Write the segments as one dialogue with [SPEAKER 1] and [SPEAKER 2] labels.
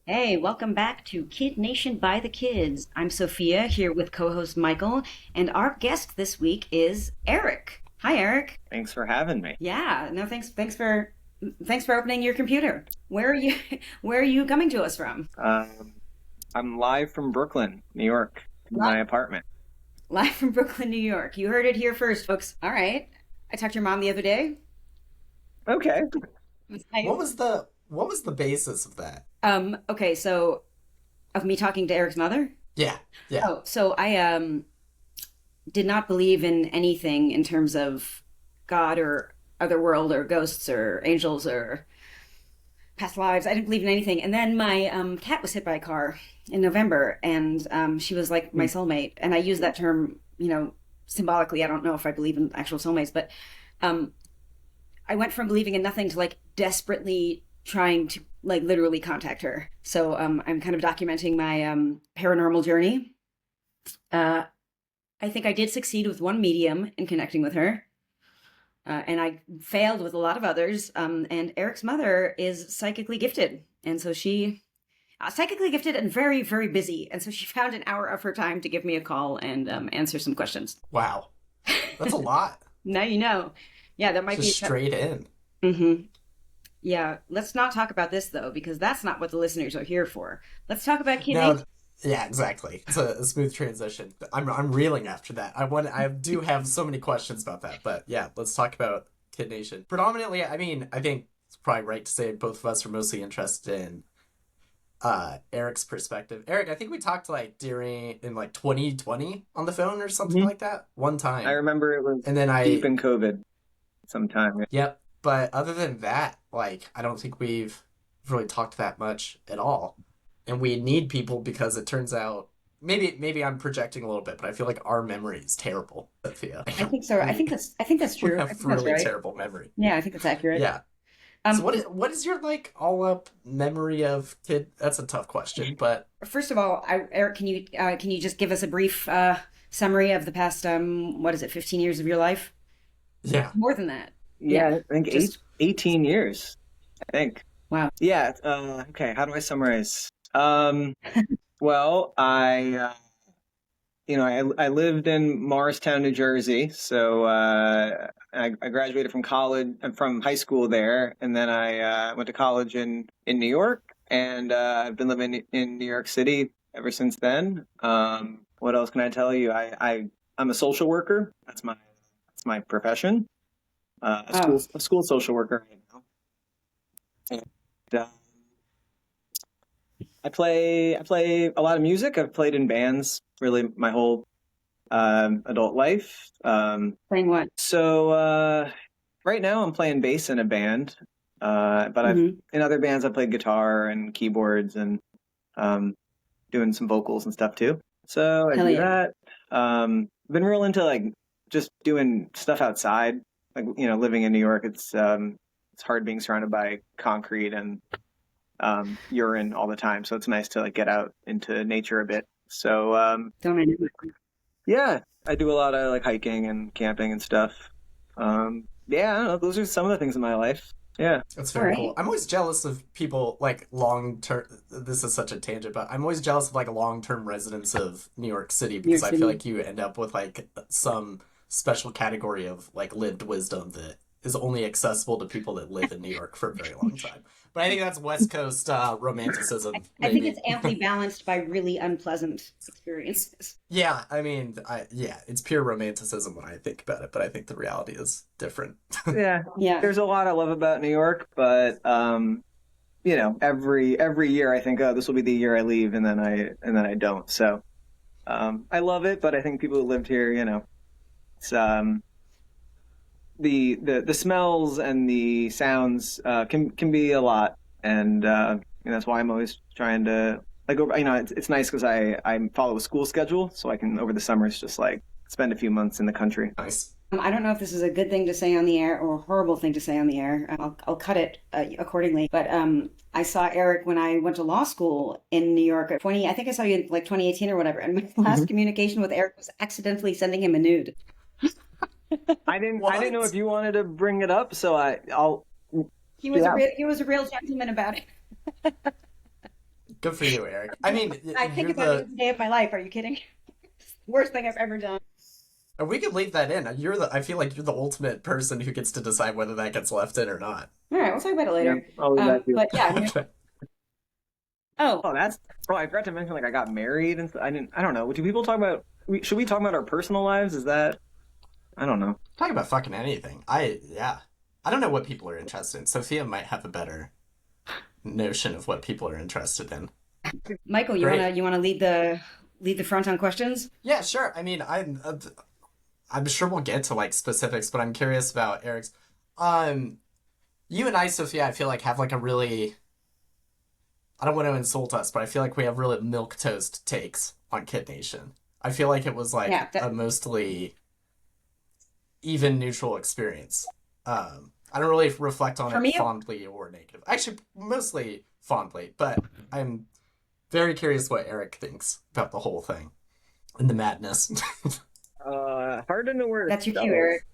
[SPEAKER 1] Hey, welcome back to Kid Nation by the Kids. I'm Sophia here with co-host Michael, and our guest this week is Eric. Hi, Eric.
[SPEAKER 2] Thanks for having me.
[SPEAKER 1] Yeah, no, thanks for opening your computer. Where are you where are you coming to us from?
[SPEAKER 2] Um, I'm live from Brooklyn, New York, in
[SPEAKER 1] Li-
[SPEAKER 2] my apartment.
[SPEAKER 1] Live from Brooklyn, New York. You heard it here first, folks. All right. I talked to your mom the other day.
[SPEAKER 2] Okay.
[SPEAKER 1] I,
[SPEAKER 3] What was the basis of that?
[SPEAKER 1] okay, so of me talking to Eric's mother?
[SPEAKER 3] Yeah, yeah.
[SPEAKER 1] Oh, so I did not believe in anything in terms of God or other world or ghosts or angels or past lives. I didn't believe in anything. And then my cat was hit by a car in November, and she was like my soulmate. And I use that term, symbolically. I don't know if I believe in actual soulmates, but um, I went from believing in nothing to like desperately trying to like literally contact her. So I'm kind of documenting my paranormal journey. Uh, I think I did succeed with one medium in connecting with her. And I failed with a lot of others. And Eric's mother is psychically gifted. And so she, psychically gifted and very, very busy. And so she found an hour of her time to give me a call and answer some questions.
[SPEAKER 3] Wow. That's a lot.
[SPEAKER 1] Now you know. Yeah, that might be.
[SPEAKER 3] Just straight in.
[SPEAKER 1] Mm-hmm. Yeah, let's not talk about this though, because that's not what the listeners are here for. Let's talk about Kid
[SPEAKER 3] No,
[SPEAKER 1] Nate.
[SPEAKER 3] yeah, exactly. It's a smooth transition. I'm reeling after that. I do have so many questions about that, but yeah, let's talk about Kid Nation. Predominantly, I mean, I think it's probably right to say both of us are mostly interested in Eric's perspective. Eric, I think we talked like during in like 2020 on the phone or something
[SPEAKER 2] hmm
[SPEAKER 3] like that one
[SPEAKER 2] I
[SPEAKER 3] time.
[SPEAKER 2] remember it was
[SPEAKER 3] And then
[SPEAKER 2] deep
[SPEAKER 3] I
[SPEAKER 2] in COVID sometime.
[SPEAKER 3] Yep. But other than that, like, I don't think we've really talked that much at all. And we need people because it turns out maybe I'm projecting a little bit, but I feel like our memory is terrible, Sophia.
[SPEAKER 1] I think so. I think that's
[SPEAKER 3] We
[SPEAKER 1] true. I
[SPEAKER 3] have
[SPEAKER 1] think that's
[SPEAKER 3] really
[SPEAKER 1] right.
[SPEAKER 3] terrible memory.
[SPEAKER 1] Yeah, I think that's accurate.
[SPEAKER 3] Yeah. So
[SPEAKER 1] Um,
[SPEAKER 3] what is your like all up memory of kid? That's a tough question, but
[SPEAKER 1] First of all, Eric, can you just give us a brief summary of the past what is it, 15 years of your life?
[SPEAKER 3] yeah.
[SPEAKER 1] More than that. Yeah,
[SPEAKER 2] Yeah, I think
[SPEAKER 1] just
[SPEAKER 2] 18 years, I think.
[SPEAKER 1] wow.
[SPEAKER 2] Yeah, okay, how do I summarize? Well, I lived in Morristown, New Jersey. So I graduated from college, from high school there, and then I went to college in New York, and I've been living in New York City ever since then. What else can I tell you? I'm a social worker. That's my profession.
[SPEAKER 1] Oh,
[SPEAKER 2] A school social worker right now. And, uh, I play a lot of music. I've played in bands really my whole adult life.
[SPEAKER 1] playing what?
[SPEAKER 2] So right now I'm playing bass in a band, but I've
[SPEAKER 1] Hmm.
[SPEAKER 2] in other bands I played guitar and keyboards and um, doing some vocals and stuff too. So I
[SPEAKER 1] Hell
[SPEAKER 2] do
[SPEAKER 1] yeah.
[SPEAKER 2] that. Been real into like just doing stuff outside, like living in New York. It's hard being surrounded by concrete and urine all the time. So it's nice to like get out into nature a bit. So
[SPEAKER 1] Don't I know
[SPEAKER 2] yeah, I do a lot of like hiking and camping and stuff. Yeah, I don't know. Those are some of the things in my life. Yeah.
[SPEAKER 3] That's
[SPEAKER 1] All
[SPEAKER 3] very
[SPEAKER 1] right.
[SPEAKER 3] cool. I'm always jealous of people like long term. This is such a tangent, but I'm always jealous of like long term residents of New York City
[SPEAKER 1] New
[SPEAKER 3] because
[SPEAKER 1] York
[SPEAKER 3] I feel
[SPEAKER 1] City.
[SPEAKER 3] like you end up with like some special category of like lived wisdom that is only accessible to people that live in New York for a very long time. But I think that's West Coast romanticism,
[SPEAKER 1] I think
[SPEAKER 3] maybe.
[SPEAKER 1] it's amply balanced by really unpleasant experiences.
[SPEAKER 3] Yeah, I mean, yeah, it's pure romanticism when I think about it, but I think the reality is different.
[SPEAKER 2] Yeah.
[SPEAKER 1] Yeah.
[SPEAKER 2] There's a lot I love about New York, but every year I think, oh, this will be the year I leave, and then I don't. So I love it, but I think people who lived here, it's the smells and the sounds can be a lot, and that's why I'm always trying to like over. It's nice because I follow a school schedule, so I can over the summers just like spend a few months in the country.
[SPEAKER 3] Nice.
[SPEAKER 1] I don't know if this is a good thing to say on the air or a horrible thing to say on the air. I'll cut it accordingly. But I saw Eric when I went to law school in New York at 20. I think I saw you in like 2018 or whatever. And my last
[SPEAKER 2] Mhm.
[SPEAKER 1] communication with Eric was accidentally sending him a nude.
[SPEAKER 2] I didn't know if
[SPEAKER 3] What?
[SPEAKER 2] you wanted to bring it up, so I'll
[SPEAKER 1] He was a
[SPEAKER 2] yeah.
[SPEAKER 1] real gentleman about it.
[SPEAKER 3] Good for you, Eric. I mean,
[SPEAKER 1] I think
[SPEAKER 3] you're
[SPEAKER 1] about it
[SPEAKER 3] the.
[SPEAKER 1] every day of my life. Are you kidding? Worst thing I've ever done.
[SPEAKER 3] And we could leave that in. You're the. I feel like you're the ultimate person who gets to decide whether that gets left in or not.
[SPEAKER 1] All right, we'll talk about it later.
[SPEAKER 2] I'll leave that to you.
[SPEAKER 1] But yeah, oh,
[SPEAKER 2] Oh, that's. Oh, I forgot to mention, like, I got married and I didn't. I don't know. Do people talk about? Should we talk about our personal lives? Is that? I don't know.
[SPEAKER 3] Talk about fucking anything. Yeah. I don't know what people are interested in. Sophia might have a better notion of what people are interested in.
[SPEAKER 1] Michael, you wanna lead the front on questions?
[SPEAKER 3] Yeah, sure. I mean, I'm sure we'll get to like specifics, but I'm curious about Eric's. You and I, Sophia, I feel like have like a really. I don't want to insult us, but I feel like we have really milquetoast takes on Kid Nation. I feel like it was like a mostly even neutral experience. I don't really reflect on it fondly or negative. Actually, mostly fondly, but I'm very curious what Eric thinks about the whole thing and the madness.
[SPEAKER 2] Hard to know where.
[SPEAKER 1] That's your cue, Eric.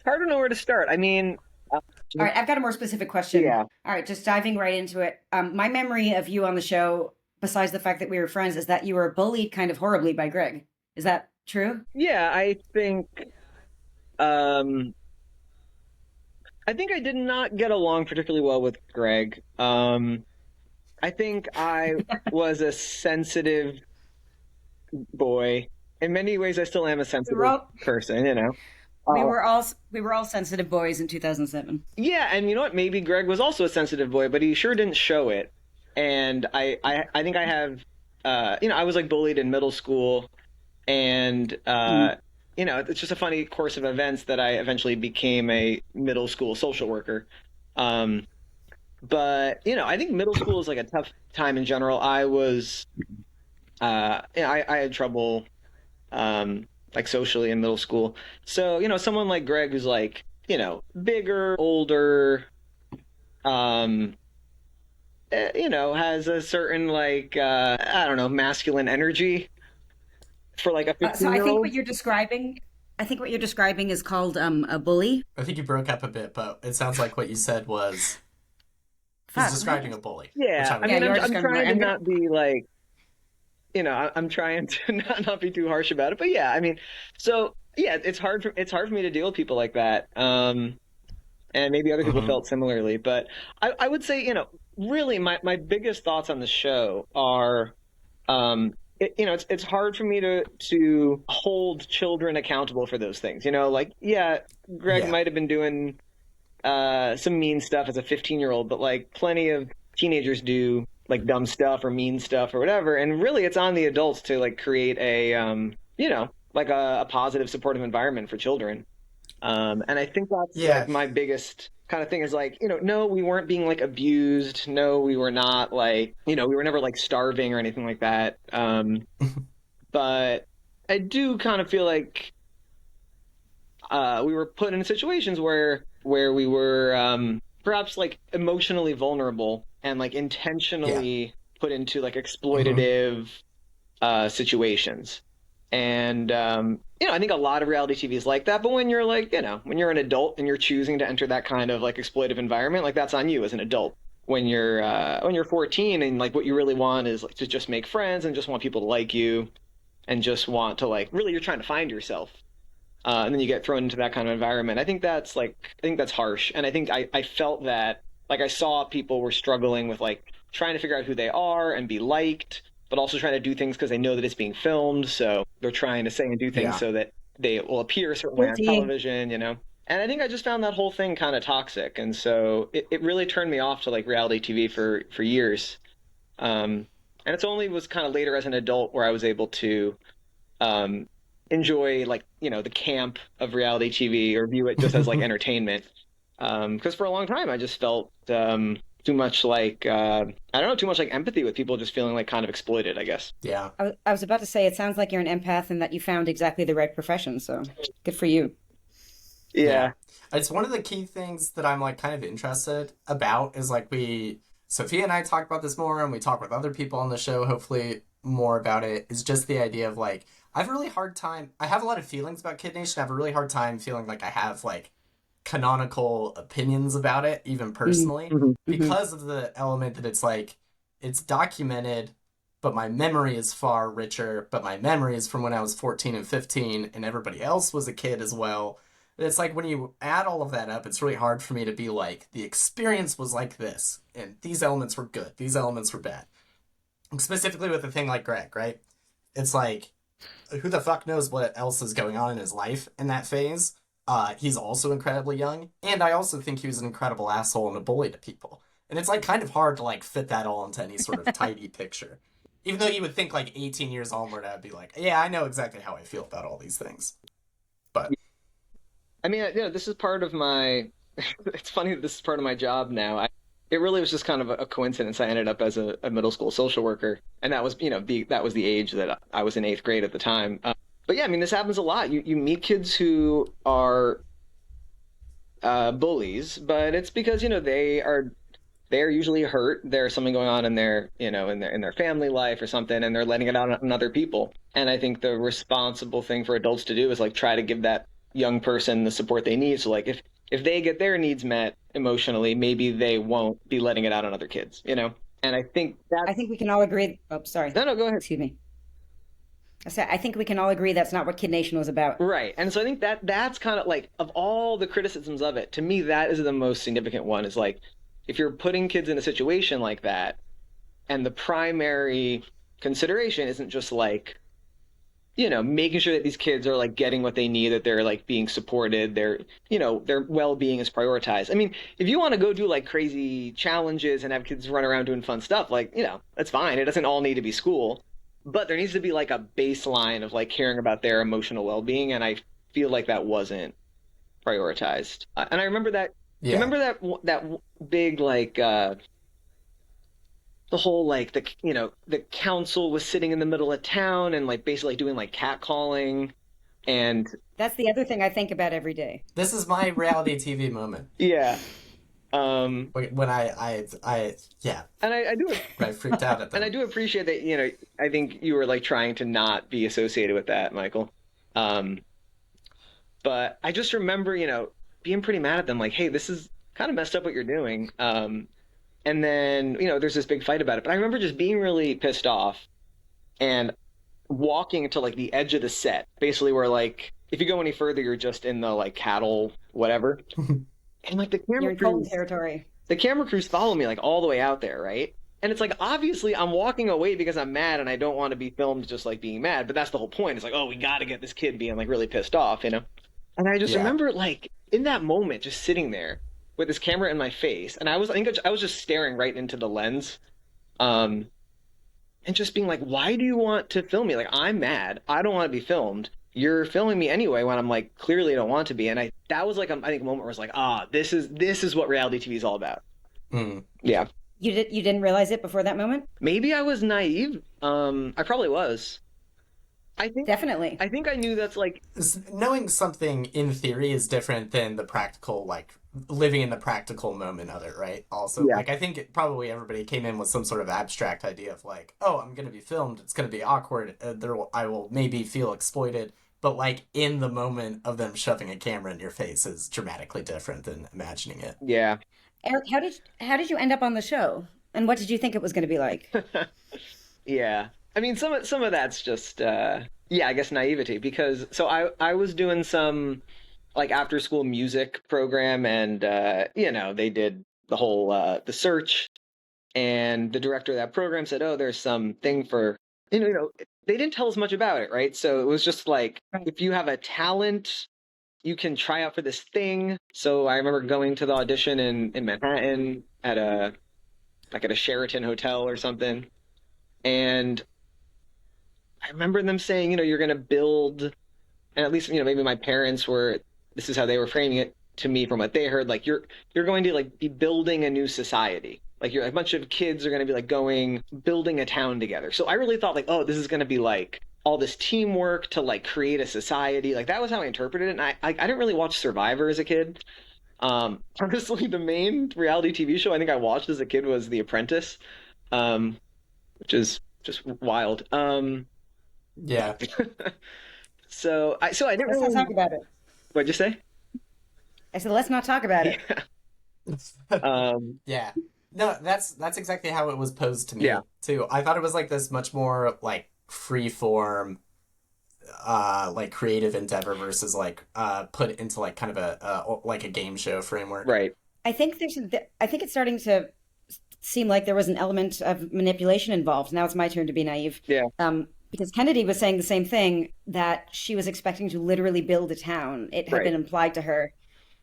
[SPEAKER 2] Hard to know where to start. I mean.
[SPEAKER 1] All right, I've got a more specific question.
[SPEAKER 2] Yeah.
[SPEAKER 1] All right, just diving right into it. My memory of you on the show, besides the fact that we were friends, is that you were bullied kind of horribly by Greg. Is that true?
[SPEAKER 2] Yeah, I think I did not get along particularly well with Greg. I think I was a sensitive boy. In many ways, I still am a sensitive person, you know.
[SPEAKER 1] We were all sensitive boys in 2007.
[SPEAKER 2] Yeah, and you know what? Maybe Greg was also a sensitive boy, but he sure didn't show it. And I think I have, I was like bullied in middle school, and it's just a funny course of events that I eventually became a middle school social worker. But I think middle school is like a tough time in general. I was, I had trouble, like socially in middle school. So, someone like Greg who's like, bigger, older, has a certain like, I don't know, masculine energy for like a 15-year-old.
[SPEAKER 1] So I think what you're describing is called a bully.
[SPEAKER 3] I think you broke up a bit, but it sounds like what you said was he's describing a bully.
[SPEAKER 2] Yeah, I'm trying to not be like, I'm trying to not be too harsh about it, but yeah, I mean, so yeah, it's hard for me to deal with people like that, and maybe other people felt similarly. But I would say, really, my biggest thoughts on the show are, it's hard for me to hold children accountable for those things. Like, yeah, Greg might have been doing some mean stuff as a 15-year-old, but like plenty of teenagers do like dumb stuff or mean stuff or whatever, and really it's on the adults to like create a like a positive supportive environment for children, and I think that's like my biggest kind of thing is like, no, we weren't being like abused, no, we were not like, we were never like starving or anything like that, but I do kind of feel like we were put in situations where we were perhaps like emotionally vulnerable and like intentionally put into like exploitative situations. And, I think a lot of reality TV is like that. But when you're like, when you're an adult and you're choosing to enter that kind of like exploitive environment, like that's on you as an adult. When you're 14 and like what you really want is like to just make friends and just want people to like you and just want to like, really you're trying to find yourself. And then you get thrown into that kind of environment. I think that's harsh. And I think I felt that, like I saw people were struggling with like trying to figure out who they are and be liked, but also trying to do things because they know that it's being filmed. So they're trying to say and do things so that they will appear a certain way on television, And I think I just found that whole thing kind of toxic. And so it really turned me off to like reality TV for years. And it's only was kind of later as an adult where I was able to enjoy like, the camp of reality TV or view it just as like entertainment. Because for a long time I just felt too much like too much like empathy with people just feeling like kind of exploited, I guess.
[SPEAKER 3] Yeah.
[SPEAKER 1] I was about to say, it sounds like you're an empath and that you found exactly the right profession, so good for you.
[SPEAKER 2] Yeah.
[SPEAKER 3] It's one of the key things that I'm like kind of interested about is like Sophia and I talk about this more and we talk with other people on the show, hopefully more about it, is just the idea of like, I have a lot of feelings about Kid Nation. I have a really hard time feeling like I have like canonical opinions about it, even personally, because of the element that it's like, it's documented, but my memory is far richer, but my memory is from when I was 14 and 15 and everybody else was a kid as well. It's like when you add all of that up, it's really hard for me to be like, the experience was like this, and these elements were good, these elements were bad. Specifically with a thing like Greg, right? It's like, who the fuck knows what else is going on in his life in that phase? He's also incredibly young, and I also think he was an incredible asshole and a bully to people. And it's like kind of hard to like fit that all into any sort of tidy picture. Even though you would think like 18 years onward, I'd be like, yeah, I know exactly how I feel about all these things. But
[SPEAKER 2] I mean, this is part of my. It's funny that this is part of my job now. It really was just kind of a coincidence. I ended up as a middle school social worker, and that was, that was the age that I was in 8th grade at the time. But yeah, I mean, this happens a lot. You meet kids who are bullies, but it's because they're usually hurt. There's something going on in their in their family life or something, and they're letting it out on other people. And I think the responsible thing for adults to do is like try to give that young person the support they need. So like if they get their needs met emotionally, maybe they won't be letting it out on other kids, And I think
[SPEAKER 1] we can all agree. Oh, sorry.
[SPEAKER 2] No, go ahead.
[SPEAKER 1] Excuse me. I think we can all agree that's not what Kid Nation was about.
[SPEAKER 2] Right. And so I think that's kind of like, of all the criticisms of it, to me, that is the most significant one, is like, if you're putting kids in a situation like that, and the primary consideration isn't just like, making sure that these kids are like getting what they need, that they're like being supported, their well-being is prioritized. I mean, if you want to go do like crazy challenges and have kids run around doing fun stuff, like, that's fine. It doesn't all need to be school, but there needs to be like a baseline of like caring about their emotional well-being. And I feel like that wasn't prioritized. And I remember that,
[SPEAKER 3] yeah.
[SPEAKER 2] Remember that big, like, the whole like the council was sitting in the middle of town and like basically doing like catcalling, and
[SPEAKER 1] that's the other thing I think about every day.
[SPEAKER 3] This is my reality TV moment.
[SPEAKER 2] Yeah.
[SPEAKER 3] When I yeah.
[SPEAKER 2] And I do.
[SPEAKER 3] I freaked out at them.
[SPEAKER 2] And I do appreciate that. I think you were like trying to not be associated with that, Michael. But I just remember being pretty mad at them, like, hey, this is kind of messed up what you're doing. And then, there's this big fight about it. But I remember just being really pissed off and walking to like the edge of the set, basically where like, if you go any further, you're just in the like cattle, whatever. And like the camera crews,
[SPEAKER 1] territory.
[SPEAKER 2] The camera crews follow me like all the way out there, right? And it's like, obviously I'm walking away because I'm mad and I don't want to be filmed just like being mad. But that's the whole point. It's like, oh, we got to get this kid being like really pissed off, And I just remember like in that moment, just sitting there with this camera in my face, and I think I was just staring right into the lens, and just being like, why do you want to film me? Like, I'm mad. I don't want to be filmed. You're filming me anyway when I'm like, clearly don't want to be. And that was like, I think a moment where I was like, this is what reality TV is all about.
[SPEAKER 3] Mm.
[SPEAKER 2] Yeah.
[SPEAKER 1] You didn't realize it before that moment?
[SPEAKER 2] Maybe I was naive. I probably was.
[SPEAKER 1] Definitely.
[SPEAKER 2] I think I knew that's like,
[SPEAKER 3] knowing something in theory is different than the practical, like living in the practical moment of it, right? Also,
[SPEAKER 2] yeah.
[SPEAKER 3] Like I think probably everybody came in with some sort of abstract idea of like, oh, I'm going to be filmed. It's going to be awkward. I will maybe feel exploited. But like in the moment of them shoving a camera in your face is dramatically different than imagining it.
[SPEAKER 2] Yeah.
[SPEAKER 1] Eric, how did you end up on the show? And what did you think it was going to be like?
[SPEAKER 2] Yeah. I mean, some of that's just, I guess naivety, because so I was doing some like after school music program, and, they did the whole, The Search, and the director of that program said, oh, there's some thing for, they didn't tell us much about it. Right. So it was just like, if you have a talent, you can try out for this thing. So I remember going to the audition in Manhattan at a Sheraton hotel or something. And I remember them saying, you're going to build, and at least, maybe my parents this is how they were framing it to me from what they heard. Like, you're going to like be building a new society. Like, a bunch of kids are going to be like building a town together. So I really thought like, oh, this is going to be like all this teamwork to like create a society. Like, that was how I interpreted it. And I didn't really watch Survivor as a kid. Honestly, the main reality TV show I think I watched as a kid was The Apprentice, which is just wild.
[SPEAKER 3] Yeah.
[SPEAKER 2] So I didn't
[SPEAKER 1] Let's
[SPEAKER 2] really
[SPEAKER 1] not talk about it.
[SPEAKER 2] What'd you say?
[SPEAKER 1] I said, let's not talk about it.
[SPEAKER 2] Yeah.
[SPEAKER 3] Yeah. No, that's exactly how it was posed to me
[SPEAKER 2] Yeah.
[SPEAKER 3] too. I thought it was like this much more like free form, like creative endeavor versus like put into like kind of like a game show framework.
[SPEAKER 2] Right.
[SPEAKER 1] I think I think it's starting to seem like there was an element of manipulation involved. Now it's my turn to be naive.
[SPEAKER 2] Yeah.
[SPEAKER 1] Because Kennedy was saying the same thing, that she was expecting to literally build a town. It had
[SPEAKER 2] Right.
[SPEAKER 1] been implied to her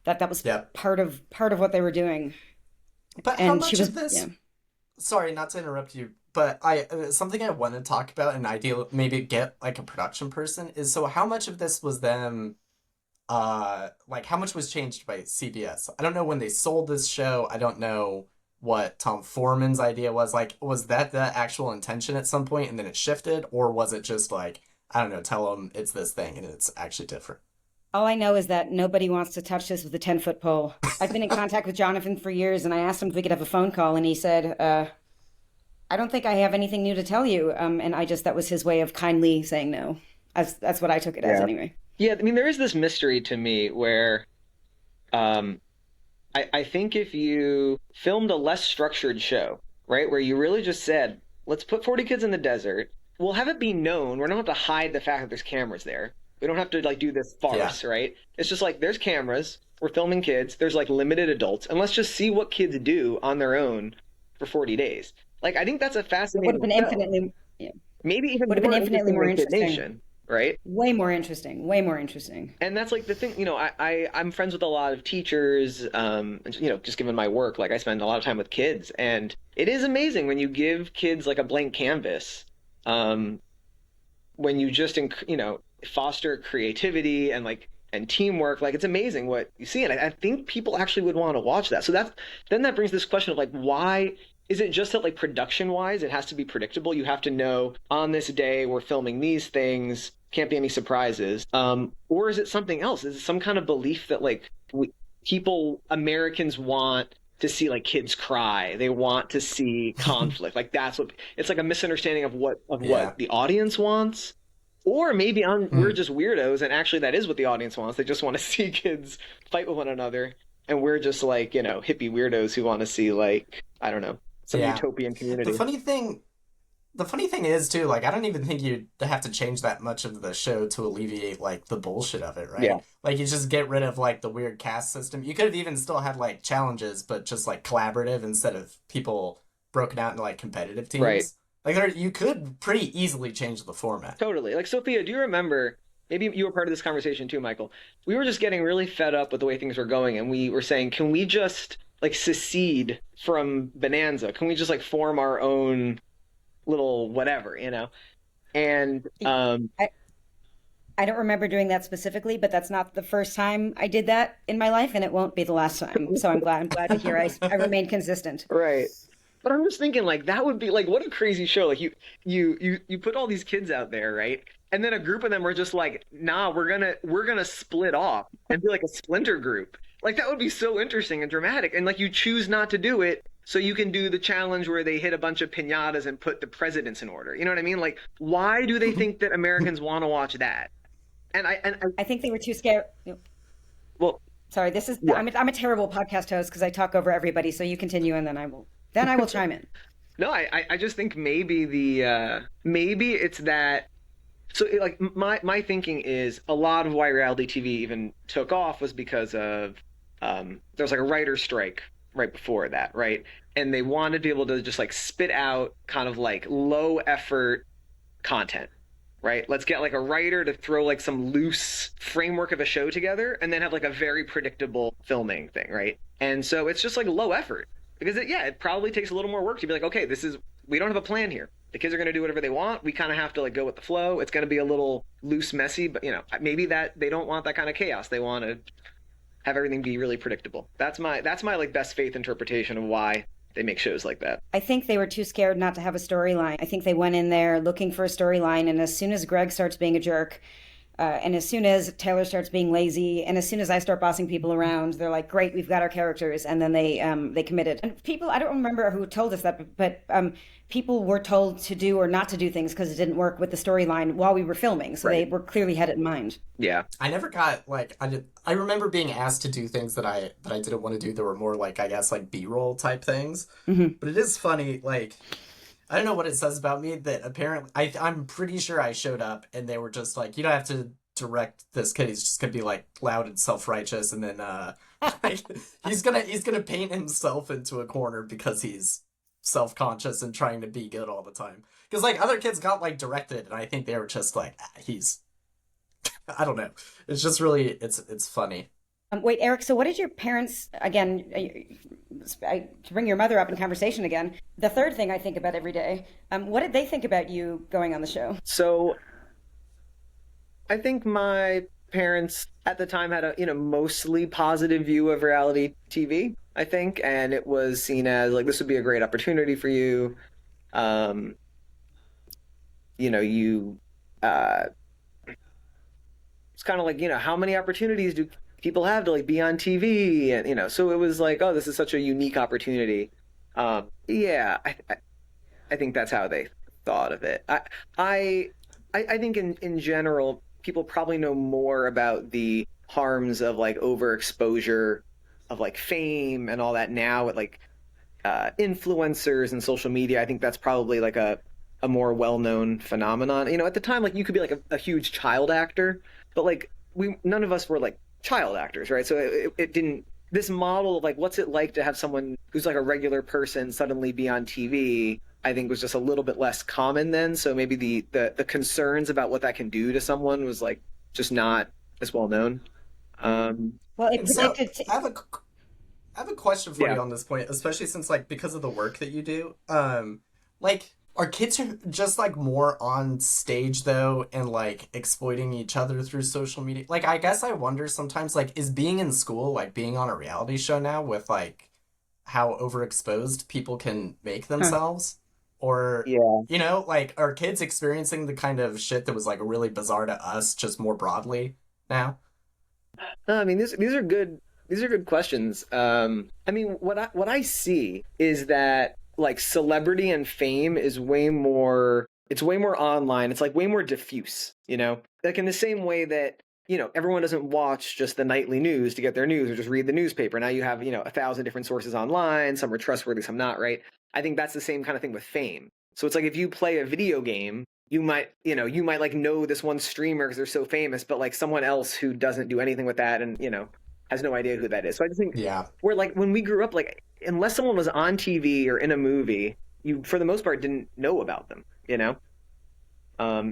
[SPEAKER 1] that that was
[SPEAKER 3] Yep.
[SPEAKER 1] part of what they were doing,
[SPEAKER 3] But how
[SPEAKER 1] and she
[SPEAKER 3] much
[SPEAKER 1] was
[SPEAKER 3] of this?
[SPEAKER 1] yeah.
[SPEAKER 3] Sorry, not to interrupt you, but I something I want to talk about and ideal maybe get like a production person is so how much of this was them like how much was changed by CBS? I don't know when they sold this show. I don't know what Tom Foreman's idea was. Like was that the actual intention at some point and then it shifted, or was it just like I don't know, tell them it's this thing and it's actually different?
[SPEAKER 1] All I know is that nobody wants to touch this with a 10-foot pole. I've been in contact with Jonathan for years, and I asked him if we could have a phone call, and he said, I don't think I have anything new to tell you. And that was his way of kindly saying no. That's what I took it as
[SPEAKER 2] Yeah.
[SPEAKER 1] anyway.
[SPEAKER 2] Yeah, I mean, there is this mystery to me where um, I think if you filmed a less structured show, right, where you really just said, let's put 40 kids in the desert, we'll have it be known. We don't have to hide the fact that there's cameras there. We don't have to like do this farce, right? It's just like there's cameras, we're filming kids, there's like limited adults, and let's just see what kids do on their own for 40 days. Like I think that's a
[SPEAKER 1] It would
[SPEAKER 2] fascinating
[SPEAKER 1] have been
[SPEAKER 2] show.
[SPEAKER 1] infinitely, yeah,
[SPEAKER 2] Maybe even
[SPEAKER 1] would have been
[SPEAKER 2] more
[SPEAKER 1] infinitely
[SPEAKER 2] interesting
[SPEAKER 1] more
[SPEAKER 2] than Kid
[SPEAKER 1] interesting.
[SPEAKER 2] Nation, right?
[SPEAKER 1] Way more interesting, way more interesting.
[SPEAKER 2] And that's like the thing, you know, I'm friends with a lot of teachers, and, you know, just given my work, like I spend a lot of time with kids, and it is amazing when you give kids like a blank canvas, when you just, you know, foster creativity and like and teamwork, like it's amazing what you see, and I think people actually would want to watch that. So then that brings this question of like, why is it just that like production wise it has to be predictable? You have to know on this day we're filming these things, can't be any surprises, or is it something else? Is it some kind of belief that like Americans want to see like kids cry, they want to see conflict, like that's what it's like, a misunderstanding of what
[SPEAKER 3] Yeah.
[SPEAKER 2] the audience wants? Or maybe we're just weirdos, and actually that is what the audience wants. They just want to see kids fight with one another, and we're just like, you know, hippie weirdos who want to see like, I don't know, some
[SPEAKER 3] Yeah.
[SPEAKER 2] utopian community.
[SPEAKER 3] The funny thing is too, like I don't even think you'd have to change that much of the show to alleviate like the bullshit of it, right?
[SPEAKER 2] Yeah.
[SPEAKER 3] Like you just get rid of like the weird cast system. You could have even still had like challenges, but just like collaborative instead of people broken out into like competitive teams.
[SPEAKER 2] Right.
[SPEAKER 3] Like you could pretty easily change the format.
[SPEAKER 2] Totally. Like, Sophia, do you remember, maybe you were part of this conversation too, Michael, we were just getting really fed up with the way things were going, and we were saying, can we just like secede from Bonanza? Can we just like form our own little whatever, you know? And
[SPEAKER 1] I don't remember doing that specifically, but that's not the first time I did that in my life, and it won't be the last time. So I'm glad to hear I remain consistent.
[SPEAKER 2] right. But I'm just thinking, like, that would be like, what a crazy show. Like, you put all these kids out there, right? And then a group of them were just like, nah, we're gonna split off and be like a splinter group. Like, that would be so interesting and dramatic. And like, you choose not to do it, so you can do the challenge where they hit a bunch of piñatas and put the presidents in order. You know what I mean? Like, why do they think that Americans want to watch that? And
[SPEAKER 1] I think they were too scared.
[SPEAKER 2] well,
[SPEAKER 1] Sorry, this is
[SPEAKER 2] Yeah.
[SPEAKER 1] I'm a terrible podcast host because I talk over everybody. So you continue, and then I will chime in.
[SPEAKER 2] no, I just think maybe maybe it's that. So like my thinking is a lot of why reality TV even took off was because of there's like a writer's strike right before that, right? And they wanted to be able to just like spit out kind of like low effort content, right? Let's get like a writer to throw like some loose framework of a show together and then have like a very predictable filming thing, right? And so it's just like low effort because it probably takes a little more work to be like, okay, we don't have a plan here. The kids are going to do whatever they want. We kind of have to like go with the flow. It's going to be a little loose, messy, but you know, maybe that they don't want that kind of chaos. They want to have everything be really predictable. That's my like best faith interpretation of why they make shows like that.
[SPEAKER 1] I think they were too scared not to have a storyline. I think they went in there looking for a storyline, and as soon as Greg starts being a jerk, And as soon as Taylor starts being lazy, and as soon as I start bossing people around, they're like, "Great, we've got our characters," and then they committed. And people, I don't remember who told us that, but people were told to do or not to do things because it didn't work with the storyline while we were filming, so they were clearly had it in mind.
[SPEAKER 2] Yeah.
[SPEAKER 3] I never got like I remember being asked to do things that I didn't want to do that were more like I guess like B-roll type things. But it is funny, like I don't know what it says about me that apparently I'm pretty sure I showed up and they were just like, you don't have to direct this kid. He's just gonna be like loud and self-righteous, and then like, he's gonna paint himself into a corner because he's self-conscious and trying to be good all the time. Because like other kids got like directed, and I think they were just like he's I don't know. It's just really it's funny.
[SPEAKER 1] Wait, Eric, so what did your parents, again, to bring your mother up in conversation again, the third thing I think about every day, what did they think about you going on the show?
[SPEAKER 2] So I think my parents at the time had a mostly positive view of reality TV, I think, and it was seen as like this would be a great opportunity for you. It's kind of like, how many opportunities do people have to like be on TV, and so it was like, oh, this is such a unique opportunity. Yeah, I think that's how they thought of it. I think in general, people probably know more about the harms of like overexposure of like fame and all that now with like influencers and social media. I think that's probably like a more well-known phenomenon. At the time, like you could be like a huge child actor, but like none of us were like child actors, right? So it didn't, this model of like what's it like to have someone who's like a regular person suddenly be on TV, I think was just a little bit less common then. So maybe the concerns about what that can do to someone was like just not as well known.
[SPEAKER 1] Well, it predicted.
[SPEAKER 3] So I have a question for you on this point, especially since like because of the work that you do. Like are kids just like more on stage though and like exploiting each other through social media? Like I guess I wonder sometimes like is being in school like being on a reality show now with like how overexposed people can make themselves? Or like are kids experiencing the kind of shit that was like really bizarre to us just more broadly now?
[SPEAKER 2] I mean, these are good questions. I mean, what I see is that like celebrity and fame is way more online. It's like way more diffuse, like in the same way that, everyone doesn't watch just the nightly news to get their news or just read the newspaper. Now you have, 1,000 different sources online. Some are trustworthy, some not, right? I think that's the same kind of thing with fame. So it's like if you play a video game, you might like know this one streamer because they're so famous, but like someone else who doesn't do anything with that and, has no idea who that is. So I just think we're like when we grew up, like unless someone was on TV or in a movie, you for the most part didn't know about them,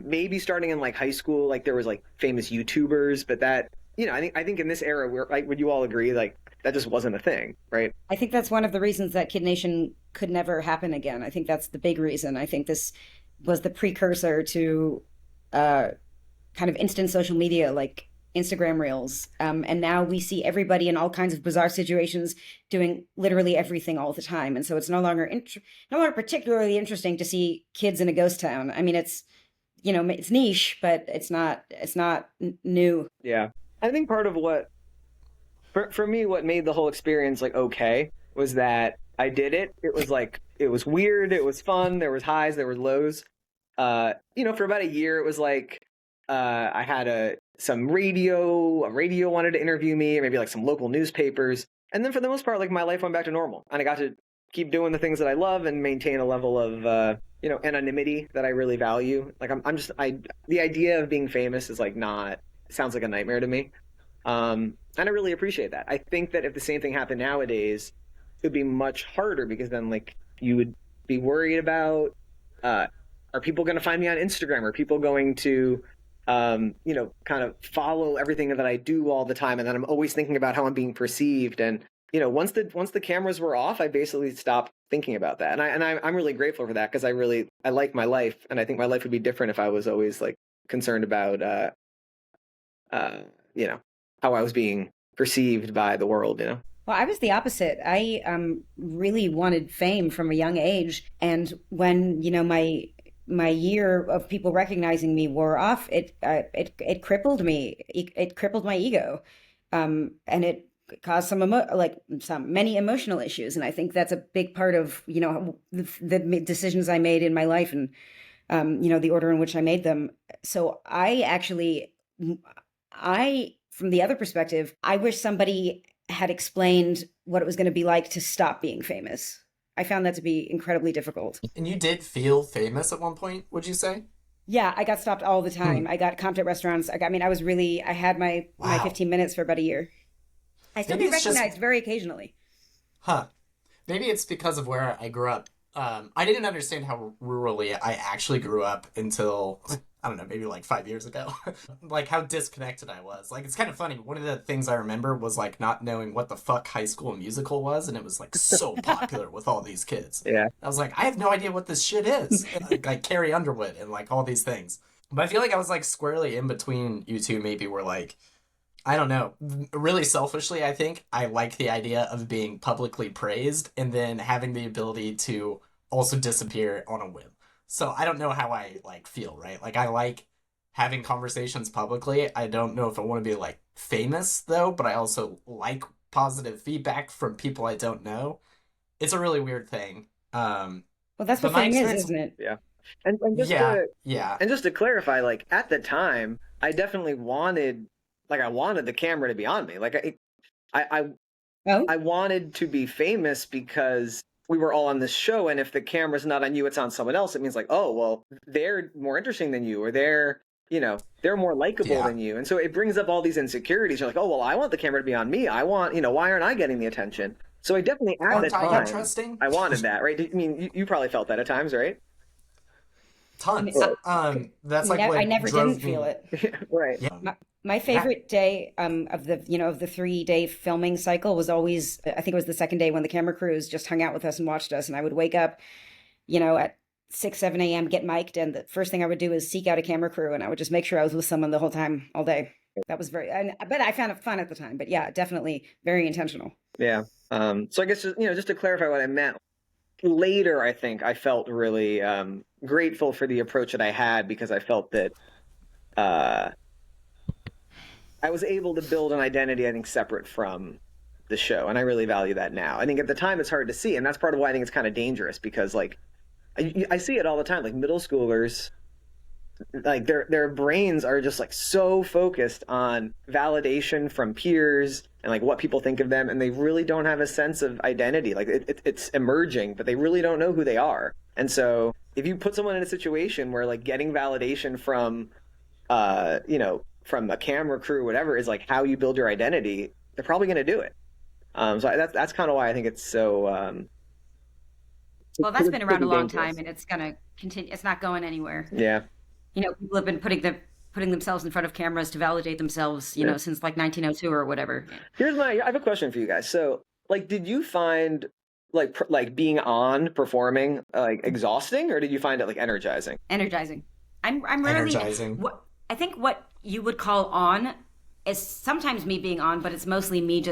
[SPEAKER 2] maybe starting in like high school, like there was like famous YouTubers, but that, I think in this era, we're like, would you all agree? Like that just wasn't a thing, right?
[SPEAKER 1] I think that's one of the reasons that Kid Nation could never happen again. I think that's the big reason. I think this was the precursor to kind of instant social media, like Instagram Reels. And now we see everybody in all kinds of bizarre situations doing literally everything all the time. And so it's no longer particularly interesting to see kids in a ghost town. I mean, it's, it's niche, but it's not new.
[SPEAKER 2] Yeah. I think part of what, for me, what made the whole experience like okay was that I did it. It was like, it was weird. It was fun. There was highs, there were lows. For about a year, it was like, I had a radio wanted to interview me, or maybe like some local newspapers. And then for the most part, like my life went back to normal and I got to keep doing the things that I love and maintain a level of, anonymity that I really value. Like the idea of being famous is like sounds like a nightmare to me. And I really appreciate that. I think that if the same thing happened nowadays, it would be much harder because then like you would be worried about, are people going to find me on Instagram? Are people going to, kind of follow everything that I do all the time? And then I'm always thinking about how I'm being perceived. And, once the cameras were off, I basically stopped thinking about that. And I'm really grateful for that because I like my life. And I think my life would be different if I was always like concerned about, how I was being perceived by the world, Well,
[SPEAKER 1] I was the opposite. I really wanted fame from a young age. And when, my year of people recognizing me wore off, it crippled me. It crippled my ego, and it caused many emotional issues. And I think that's a big part of the decisions I made in my life, and the order in which I made them. So from the other perspective, I wish somebody had explained what it was going to be like to stop being famous. I found that to be incredibly difficult.
[SPEAKER 3] And you did feel famous at one point, would you say?
[SPEAKER 1] Yeah, I got stopped all the time. I got comped at restaurants. I had my 15 minutes for about a year. I still get recognized very occasionally.
[SPEAKER 3] Huh. Maybe it's because of where I grew up. I didn't understand how rurally I actually grew up until, I don't know, maybe like 5 years ago. Like how disconnected I was. Like, it's kind of funny. One of the things I remember was like not knowing what the fuck High School Musical was, and it was like so popular with all these kids.
[SPEAKER 2] Yeah.
[SPEAKER 3] I was like, I have no idea what this shit is. Like Carrie Underwood and like all these things. But I feel like I was like squarely in between you two, maybe, where like, I don't know. Really selfishly, I think I like the idea of being publicly praised and then having the ability to also disappear on a whim. So I don't know how I like feel, right? Like I like having conversations publicly. I don't know if I want to be like famous though, but I also like positive feedback from people I don't know. It's a really weird thing.
[SPEAKER 1] Well, that's what fame is, isn't it?
[SPEAKER 2] Yeah. And just to clarify, like at the time, I definitely wanted the camera to be on me. Like I wanted to be famous because we were all on this show, and if the camera's not on you, it's on someone else. It means like, oh, well, they're more interesting than you, or they're more likable than you. And so it brings up all these insecurities. You're like, oh, well, I want the camera to be on me. I want, why aren't I getting the attention? So I definitely at the time, I wanted that, right? I mean, you probably felt that at times, right?
[SPEAKER 3] Tons. That's like
[SPEAKER 1] I never didn't feel it.
[SPEAKER 2] Right.
[SPEAKER 3] Yeah.
[SPEAKER 1] My favorite day of the 3-day filming cycle was always, I think it was the second day when the camera crews just hung out with us and watched us. And I would wake up, at 6, 7 a.m., get mic'd. And the first thing I would do is seek out a camera crew. And I would just make sure I was with someone the whole time, all day. That was but I found it fun at the time. But yeah, definitely very intentional.
[SPEAKER 2] Yeah. So I guess, just to clarify what I meant, later, I think I felt really grateful for the approach that I had, because I felt that I was able to build an identity, I think, separate from the show. And I really value that now. I think at the time it's hard to see. And that's part of why I think it's kind of dangerous, because like I see it all the time, like middle schoolers, like their brains are just like so focused on validation from peers and like what people think of them. And they really don't have a sense of identity. Like it's emerging, but they really don't know who they are. And so if you put someone in a situation where like getting validation from, from a camera crew, whatever, is like how you build your identity, they're probably going to do it. So that's kind of why I think it's so.
[SPEAKER 1] Well, that's been around a long time, and it's going to continue. It's not going anywhere.
[SPEAKER 2] Yeah.
[SPEAKER 1] People have been putting themselves in front of cameras to validate themselves, since like 1902 or whatever.
[SPEAKER 2] I have a question for you guys. So, like, did you find like being on performing like exhausting, or did you find it like energizing?
[SPEAKER 1] Energizing. I'm really
[SPEAKER 3] energizing.
[SPEAKER 1] I think what you would call on is sometimes me being on, but it's mostly me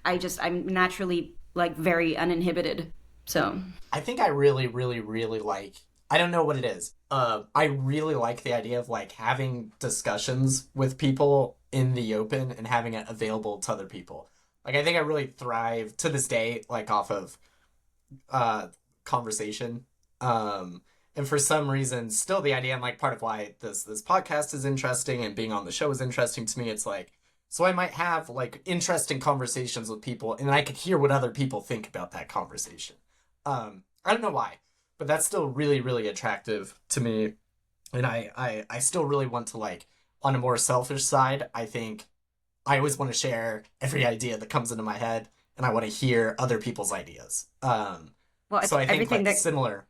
[SPEAKER 1] I'm naturally like very uninhibited. So
[SPEAKER 3] I think I really, really, really like, I don't know what it is. I really like the idea of like having discussions with people in the open and having it available to other people. Like, I think I really thrive to this day, like off of conversation. And for some reason, still the idea, and like part of why this podcast is interesting and being on the show is interesting to me, it's like, so I might have like interesting conversations with people and I could hear what other people think about that conversation. I don't know why, but that's still really, really attractive to me. And I still really want to, like, on a more selfish side, I think I always want to share every idea that comes into my head, and I want to hear other people's ideas. So I think like similar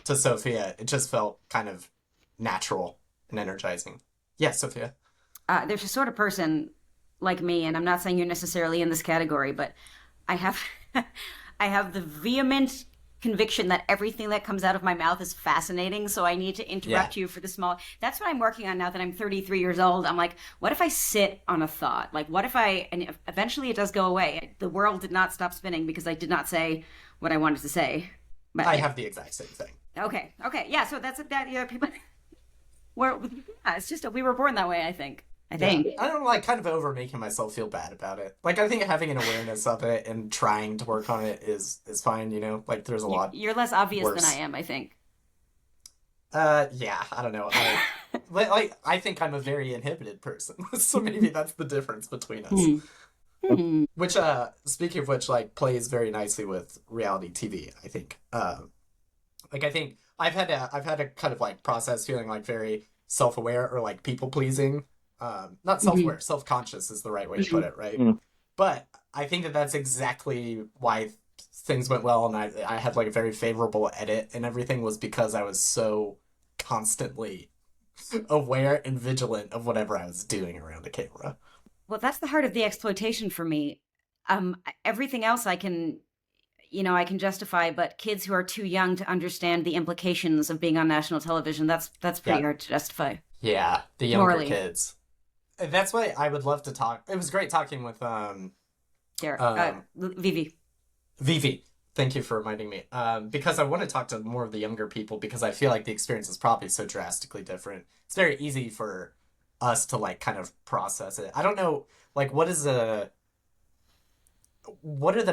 [SPEAKER 3] to Sophia, it just felt kind of natural and energizing. Yes, Sophia.
[SPEAKER 1] There's a sort of person like me, and I'm not saying you're necessarily in this category, but I have I have the vehement conviction that everything that comes out of my mouth is fascinating, so I need to interrupt you for the small. That's what I'm working on now that I'm 33 years old. I'm like, what if I sit on a thought? Like, what if and eventually it does go away. The world did not stop spinning because I did not say what I wanted to say. But
[SPEAKER 3] I have the exact same thing.
[SPEAKER 1] okay, yeah. So that's that. Yeah, people. Yeah, it's just we were born that way. I think.
[SPEAKER 3] Yeah. I don't like kind of over making myself feel bad about it. Like I think having an awareness of it and trying to work on it is fine. You know, like there's a lot.
[SPEAKER 1] You're less obvious
[SPEAKER 3] worse.
[SPEAKER 1] than I am. I think.
[SPEAKER 3] Yeah, I don't know. Like I think I'm a very inhibited person, so maybe that's the difference between us. Which, speaking of which, like plays very nicely with reality TV. I think. Like I think I've had a kind of like process feeling like very self-aware or like people pleasing. Not self-aware, self-conscious is the right way to put it, right? But I think that that's exactly why things went well, and I had like a very favorable edit, and everything was because I was so constantly aware and vigilant of whatever I was doing around the camera.
[SPEAKER 1] Well, that's the heart of the exploitation for me. Everything else I can justify, but kids who are too young to understand the implications of being on national television, that's pretty hard to justify.
[SPEAKER 3] Yeah, the younger
[SPEAKER 1] Morally.
[SPEAKER 3] kids. That's why I would love to talk. It was great talking with
[SPEAKER 1] Vivi.
[SPEAKER 3] Vivi. Thank you for reminding me. Because I want to talk to more of the younger people because I feel like the experience is probably so drastically different. It's very easy for us to like kind of process it. I don't know, like what are the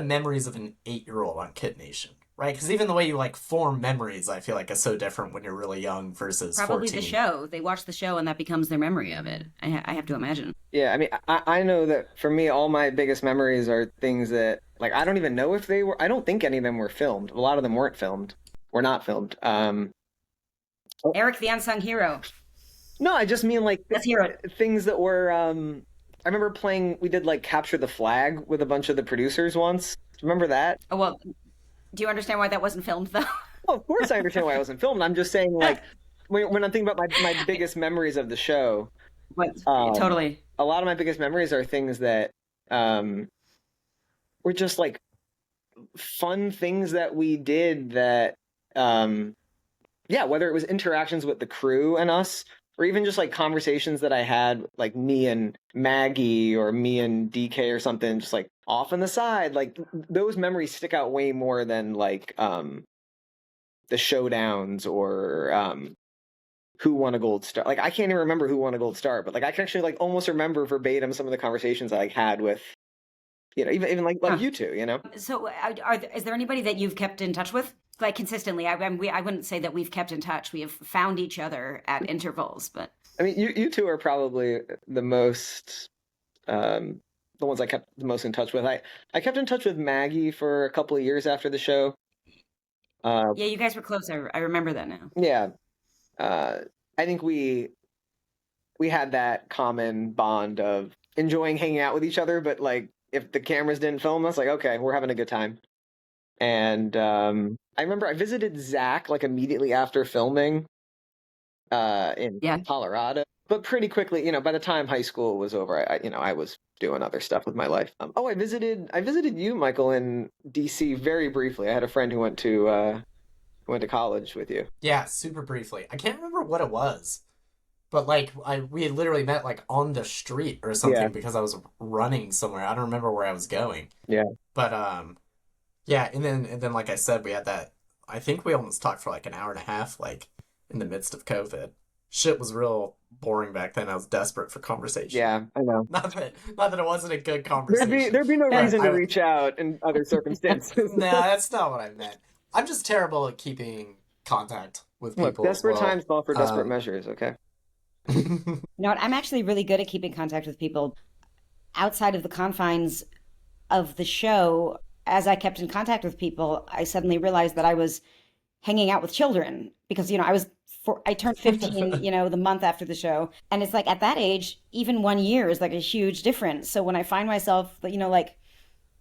[SPEAKER 3] memories of an 8-year-old on Kid Nation, right? Because even the way you like form memories, I feel like is so different when you're really young versus
[SPEAKER 1] Probably
[SPEAKER 3] 14.
[SPEAKER 1] the show. They watch the show and that becomes their memory of it. I have to imagine.
[SPEAKER 2] Yeah, I mean, I know that for me, all my biggest memories are things that, like, I don't even know if they were, I don't think any of them were filmed. A lot of them weren't filmed, or not filmed.
[SPEAKER 1] Eric, the unsung hero.
[SPEAKER 2] No, I just mean, like,
[SPEAKER 1] Let's hear it.
[SPEAKER 2] things that were, I remember we did, like, Capture the Flag with a bunch of the producers once. Do you remember that?
[SPEAKER 1] Oh, well, do you understand why that wasn't filmed, though?
[SPEAKER 2] Well, of course I understand why it wasn't filmed. I'm just saying, like, when I'm thinking about my biggest memories of the show,
[SPEAKER 1] Totally.
[SPEAKER 2] a lot of my biggest memories are things that were just like fun things that we did that whether it was interactions with the crew and us or even just like conversations that I had like me and Maggie or me and DK or something just like off on the side, like those memories stick out way more than like the showdowns or who won a gold star. Like I can't even remember who won a gold star, but like I can actually like almost remember verbatim some of the conversations I like had with, you know, even like you two, you know.
[SPEAKER 1] So is there anybody that you've kept in touch with like consistently? I wouldn't say that we've kept in touch. We have found each other at intervals, but
[SPEAKER 2] I mean, you two are probably the most the ones I kept the most in touch with. I kept in touch with Maggie for a couple of years after the show.
[SPEAKER 1] Yeah, you guys were close. I remember that now.
[SPEAKER 2] Yeah. I think we had that common bond of enjoying hanging out with each other, but like if the cameras didn't film us, like okay, we're having a good time. And I remember I visited Zach like immediately after filming in Colorado, but pretty quickly, you know, by the time high school was over, I was doing other stuff with my life. I visited you, Michael, in DC very briefly. I had a friend who went to college with you.
[SPEAKER 3] Yeah, super briefly. I can't remember what it was, but like we had literally met like on the street or something because I was running somewhere. I don't remember where I was going.
[SPEAKER 2] Yeah.
[SPEAKER 3] But yeah, and then like I said, we had that. I think we almost talked for like an hour and a half, like in the midst of COVID. Shit was real boring back then. I was desperate for conversation.
[SPEAKER 2] Yeah, I know.
[SPEAKER 3] Not that it wasn't a good conversation.
[SPEAKER 2] There'd be no reason to reach out in other circumstances.
[SPEAKER 3] No, that's not what I meant. I'm just terrible at keeping contact with people.
[SPEAKER 2] Look, desperate times call for desperate measures, okay?
[SPEAKER 1] You know what? I'm actually really good at keeping contact with people outside of the confines of the show. As I kept in contact with people, I suddenly realized that I was hanging out with children because, you know, I turned 15, you know, the month after the show. And it's like at that age, even 1 year is like a huge difference. So when I find myself, you know, like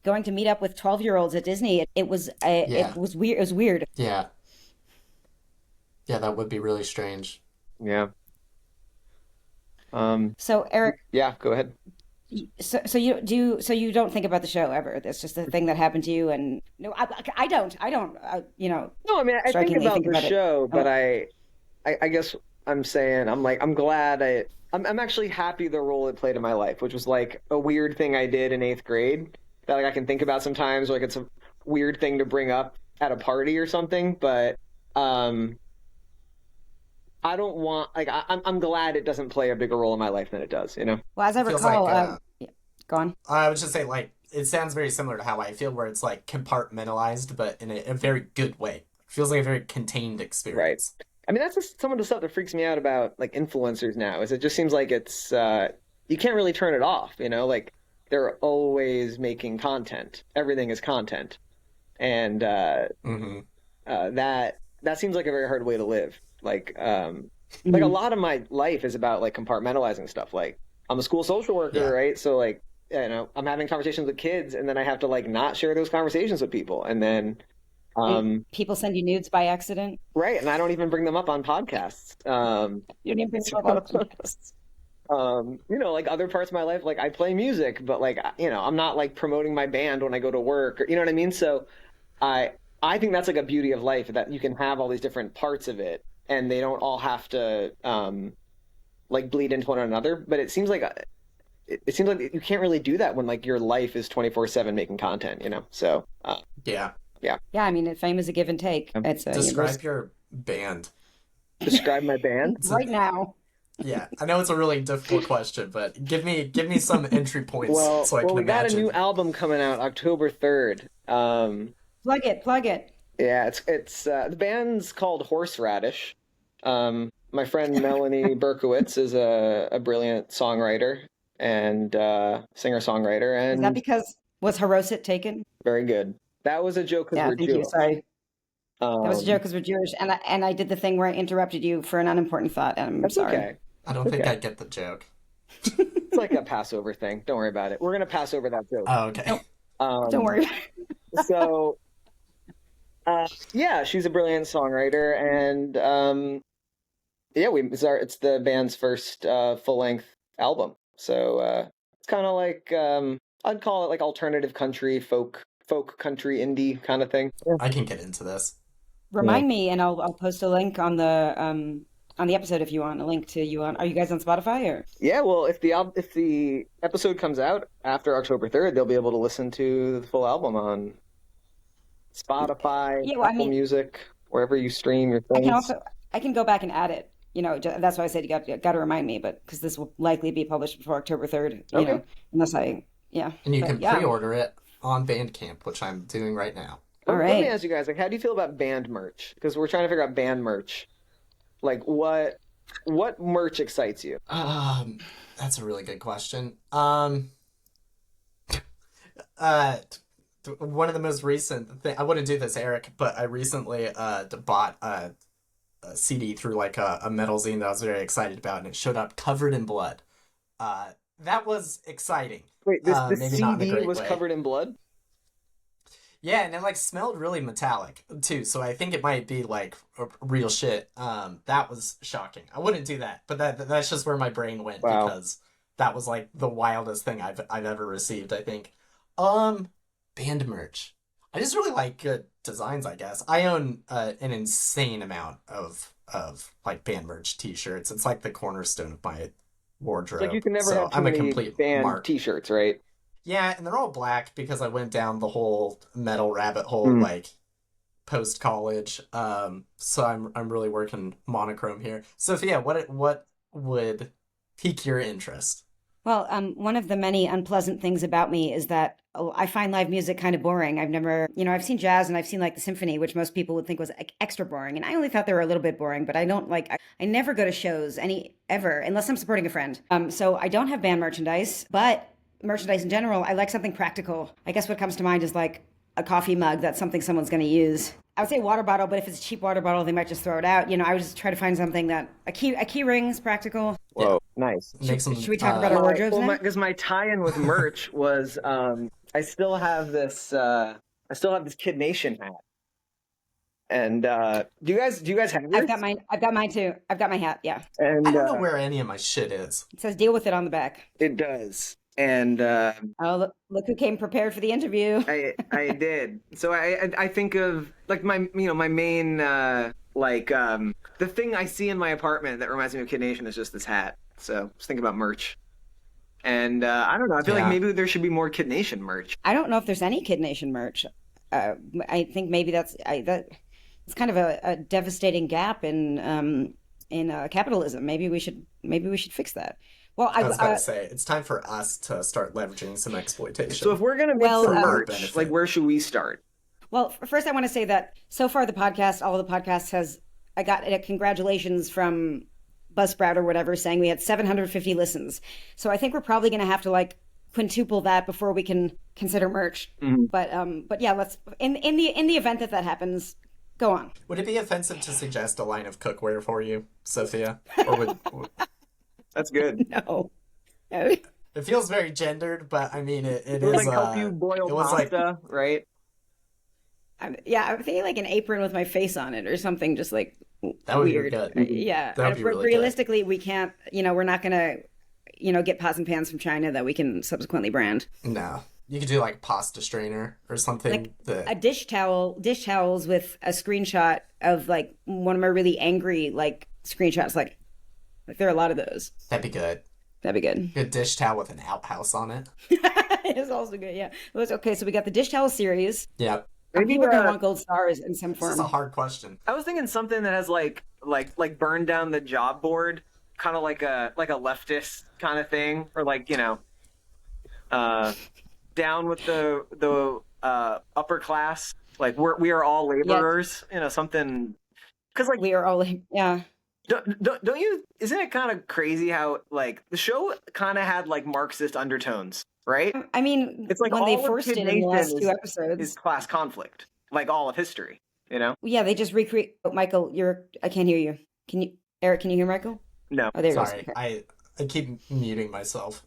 [SPEAKER 1] going to meet up with 12-year-olds at Disney, it was weird. It was weird.
[SPEAKER 3] Yeah. Yeah, that would be really strange.
[SPEAKER 2] Yeah.
[SPEAKER 1] So Eric.
[SPEAKER 2] Yeah, go ahead.
[SPEAKER 1] So you don't think about the show ever? That's just a thing that happened to you, and no, I don't. You know.
[SPEAKER 2] No, I mean I think about the show, but I guess I'm saying I'm glad I'm actually happy the role it played in my life, which was like a weird thing I did in 8th grade that like I can think about sometimes, like it's a weird thing to bring up at a party or something, but I don't want like I'm glad it doesn't play a bigger role in my life than it does, you know?
[SPEAKER 1] Well, as I
[SPEAKER 3] Feels
[SPEAKER 1] recall,
[SPEAKER 3] like,
[SPEAKER 1] yeah, go on.
[SPEAKER 3] I would just say, like, it sounds very similar to how I feel, where it's like compartmentalized, but in a very good way. Feels like a very contained experience.
[SPEAKER 2] I mean, that's just some of the stuff that freaks me out about like influencers now. Is it just seems like it's you can't really turn it off, you know? Like they're always making content. Everything is content, and that seems like a very hard way to live. Like like a lot of my life is about like compartmentalizing stuff. Like I'm a school social worker, right? So like you know, I'm having conversations with kids, and then I have to like not share those conversations with people, and then
[SPEAKER 1] people send you nudes by accident.
[SPEAKER 2] right, and I don't even bring them up on podcasts.
[SPEAKER 1] You don't even bring them up on podcasts.
[SPEAKER 2] You know, like other parts of my life, like I play music, but like you know, I'm not like promoting my band when I go to work, or, you know what I mean? So I think that's like a beauty of life, that you can have all these different parts of it, and they don't all have to like bleed into one another. But it seems like it seems like you can't really do that when like your life is 24/7 making content, you know? So
[SPEAKER 3] Yeah.
[SPEAKER 1] Yeah, I mean, fame is a give and take. It's a
[SPEAKER 3] Describe your band.
[SPEAKER 2] describe my band.
[SPEAKER 1] right now.
[SPEAKER 3] Yeah, I know it's a really difficult question, but give me some entry points
[SPEAKER 2] Well,
[SPEAKER 3] so I can
[SPEAKER 2] we got a
[SPEAKER 3] imagine.
[SPEAKER 2] new album coming out October 3rd.
[SPEAKER 1] Plug it.
[SPEAKER 2] Yeah, it's the band's called Horseradish. My friend Melanie Berkowitz is a brilliant songwriter and singer-songwriter,
[SPEAKER 1] Is
[SPEAKER 2] and
[SPEAKER 1] that because was Hiroshit taken?
[SPEAKER 2] very good. That was a joke because
[SPEAKER 1] Yeah,
[SPEAKER 2] we're
[SPEAKER 1] thank
[SPEAKER 2] Jewish.
[SPEAKER 1] you. Sorry, that was a
[SPEAKER 2] Um,
[SPEAKER 1] joke because we're Jewish, and I did the thing where I interrupted you for an unimportant thought, and I'm
[SPEAKER 2] That's
[SPEAKER 1] sorry.
[SPEAKER 2] okay.
[SPEAKER 3] I don't think
[SPEAKER 2] Okay.
[SPEAKER 3] I get the joke.
[SPEAKER 2] It's like a Passover thing. Don't worry about it. We're gonna pass over that joke.
[SPEAKER 3] Oh, okay.
[SPEAKER 1] Don't worry.
[SPEAKER 2] So, yeah, she's a brilliant songwriter, and yeah, it's the band's first full-length album. So it's kind of like I'd call it like alternative country, folk country, indie kind of thing.
[SPEAKER 3] I can get into this.
[SPEAKER 1] Remind me, and I'll post a link on the episode if you want a link to you on. Are you guys on Spotify or?
[SPEAKER 2] Yeah, well, if the episode comes out after October 3rd, they'll be able to listen to the full album on Spotify,
[SPEAKER 1] Yeah, well, I
[SPEAKER 2] Apple
[SPEAKER 1] mean-
[SPEAKER 2] Music, wherever you stream your
[SPEAKER 1] I
[SPEAKER 2] things.
[SPEAKER 1] can go back and add it. You know, that's why I said you got to remind me, but because this will likely be published before October 3rd. You
[SPEAKER 2] Okay.
[SPEAKER 1] know, unless yeah.
[SPEAKER 3] And you
[SPEAKER 1] But
[SPEAKER 3] can
[SPEAKER 1] yeah.
[SPEAKER 3] pre-order it on Bandcamp, which I'm doing right now.
[SPEAKER 1] All
[SPEAKER 2] Let me
[SPEAKER 1] right.
[SPEAKER 2] ask you guys, like, how do you feel about band merch? Because we're trying to figure out band merch. Like, what merch excites you?
[SPEAKER 3] That's a really good question. One of the most recent thing, I wouldn't do this, Eric, but I recently bought a CD through like a metal zine that I was very excited about, and it showed up covered in blood. That was exciting.
[SPEAKER 2] Wait, the
[SPEAKER 3] maybe not in a
[SPEAKER 2] CD
[SPEAKER 3] great
[SPEAKER 2] was
[SPEAKER 3] way.
[SPEAKER 2] covered in blood?
[SPEAKER 3] Yeah, and it like smelled really metallic too, so I think it might be like real shit. That was shocking. I wouldn't do that, but that's just where my brain went
[SPEAKER 2] Wow.
[SPEAKER 3] because that was like the wildest thing I've ever received, I think. Band merch. I just really like good designs, I guess. I own an insane amount of like band merch t-shirts. It's like the cornerstone of my wardrobe.
[SPEAKER 2] Like, you can never
[SPEAKER 3] So
[SPEAKER 2] have too
[SPEAKER 3] I'm a
[SPEAKER 2] many
[SPEAKER 3] complete
[SPEAKER 2] band
[SPEAKER 3] mark.
[SPEAKER 2] t-shirts, right?
[SPEAKER 3] Yeah, and they're all black because I went down the whole metal rabbit hole
[SPEAKER 2] Mm.
[SPEAKER 3] like post college. So I'm really working monochrome here. Sophia, what would pique your interest?
[SPEAKER 1] Well, one of the many unpleasant things about me is that I find live music kind of boring. I've never, I've seen jazz and I've seen like the symphony, which most people would think was extra boring. And I only thought they were a little bit boring, but I don't like, I never go to shows ever, unless I'm supporting a friend. So I don't have band merchandise, but merchandise in general, I like something practical. I guess what comes to mind is like a coffee mug. That's something someone's going to use. I would say water bottle, but if it's a cheap water bottle, they might just throw it out. I would just try to find something that a key ring is practical.
[SPEAKER 2] Whoa, nice.
[SPEAKER 3] Make some,
[SPEAKER 1] Should we talk about our wardrobes
[SPEAKER 2] Well,
[SPEAKER 1] now?
[SPEAKER 2] because my tie-in with merch was I still have this Kid Nation hat. And do you guys have yours?
[SPEAKER 1] I've got mine too. I've got my hat. Yeah.
[SPEAKER 2] And
[SPEAKER 3] I don't know where any of my shit is.
[SPEAKER 1] It says deal with it on the back.
[SPEAKER 2] it does. And
[SPEAKER 1] Oh, look who came prepared for the interview.
[SPEAKER 2] I did. So I think of like my main the thing I see in my apartment that reminds me of Kid Nation is just this hat. So just think about merch. And I don't know. I feel like
[SPEAKER 3] Yeah.
[SPEAKER 2] maybe there should be more Kid Nation merch.
[SPEAKER 1] I don't know if there's any Kid Nation merch. I think maybe that it's kind of a devastating gap in capitalism. Maybe we should fix that. Well,
[SPEAKER 3] I was about to say, it's time for us to start leveraging some exploitation.
[SPEAKER 2] So if we're gonna make
[SPEAKER 1] Well,
[SPEAKER 2] some
[SPEAKER 1] for
[SPEAKER 3] our
[SPEAKER 2] merch,
[SPEAKER 3] benefit.
[SPEAKER 2] like where should we start?
[SPEAKER 1] Well, first I want to say that so far the podcast, all the podcasts I got a congratulations from Buzzsprout or whatever saying we had 750 listens. So I think we're probably going to have to like quintuple that before we can consider merch. But yeah, let's in the event that happens, go on.
[SPEAKER 3] Would it be offensive to suggest a line of cookware for you, Sophia? Or would
[SPEAKER 2] That's good.
[SPEAKER 1] No.
[SPEAKER 3] it feels very gendered, but I mean it
[SPEAKER 2] It would
[SPEAKER 3] is
[SPEAKER 2] like help you boil
[SPEAKER 3] it was
[SPEAKER 2] pasta, right?
[SPEAKER 1] I'm thinking like an apron with my face on it or something, just like
[SPEAKER 3] that would be
[SPEAKER 1] weird.
[SPEAKER 3] good.
[SPEAKER 1] Yeah,
[SPEAKER 3] That would
[SPEAKER 1] and
[SPEAKER 3] be really
[SPEAKER 1] realistically, we can't. We're not gonna, get pots and pans from China that we can subsequently brand.
[SPEAKER 3] No. You could do like pasta strainer or something
[SPEAKER 1] Like
[SPEAKER 3] that
[SPEAKER 1] a dish towels with a screenshot of like one of my really angry like screenshots. Like there are a lot of those.
[SPEAKER 3] that'd be good.
[SPEAKER 1] That'd be good.
[SPEAKER 3] Good dish towel with an outhouse on it.
[SPEAKER 1] It's also good. Yeah. It was okay. So we got the dish towel series.
[SPEAKER 3] Yeah.
[SPEAKER 2] Maybe
[SPEAKER 1] People are gonna want gold stars in some
[SPEAKER 3] This is
[SPEAKER 1] form.
[SPEAKER 3] a hard question.
[SPEAKER 2] I was thinking something that has like burn down the job board, kind of like a leftist kind of thing, or like down with the upper class. Like we are all laborers, something. Because like
[SPEAKER 1] We are all yeah.
[SPEAKER 2] don't you? Isn't it kind of crazy how like the show kind of had like Marxist undertones, right?
[SPEAKER 1] I mean,
[SPEAKER 2] It's like
[SPEAKER 1] when they
[SPEAKER 2] all of
[SPEAKER 1] forced
[SPEAKER 2] Kid
[SPEAKER 1] it in the last
[SPEAKER 2] Nation
[SPEAKER 1] two episodes.
[SPEAKER 2] is class conflict, like all of history.
[SPEAKER 1] Yeah, they just recreate. Oh, Michael, I can't hear you. Can you, Eric? Can you hear Michael?
[SPEAKER 2] No.
[SPEAKER 1] Oh, there it is.
[SPEAKER 3] Sorry,
[SPEAKER 1] Okay.
[SPEAKER 3] I keep muting myself.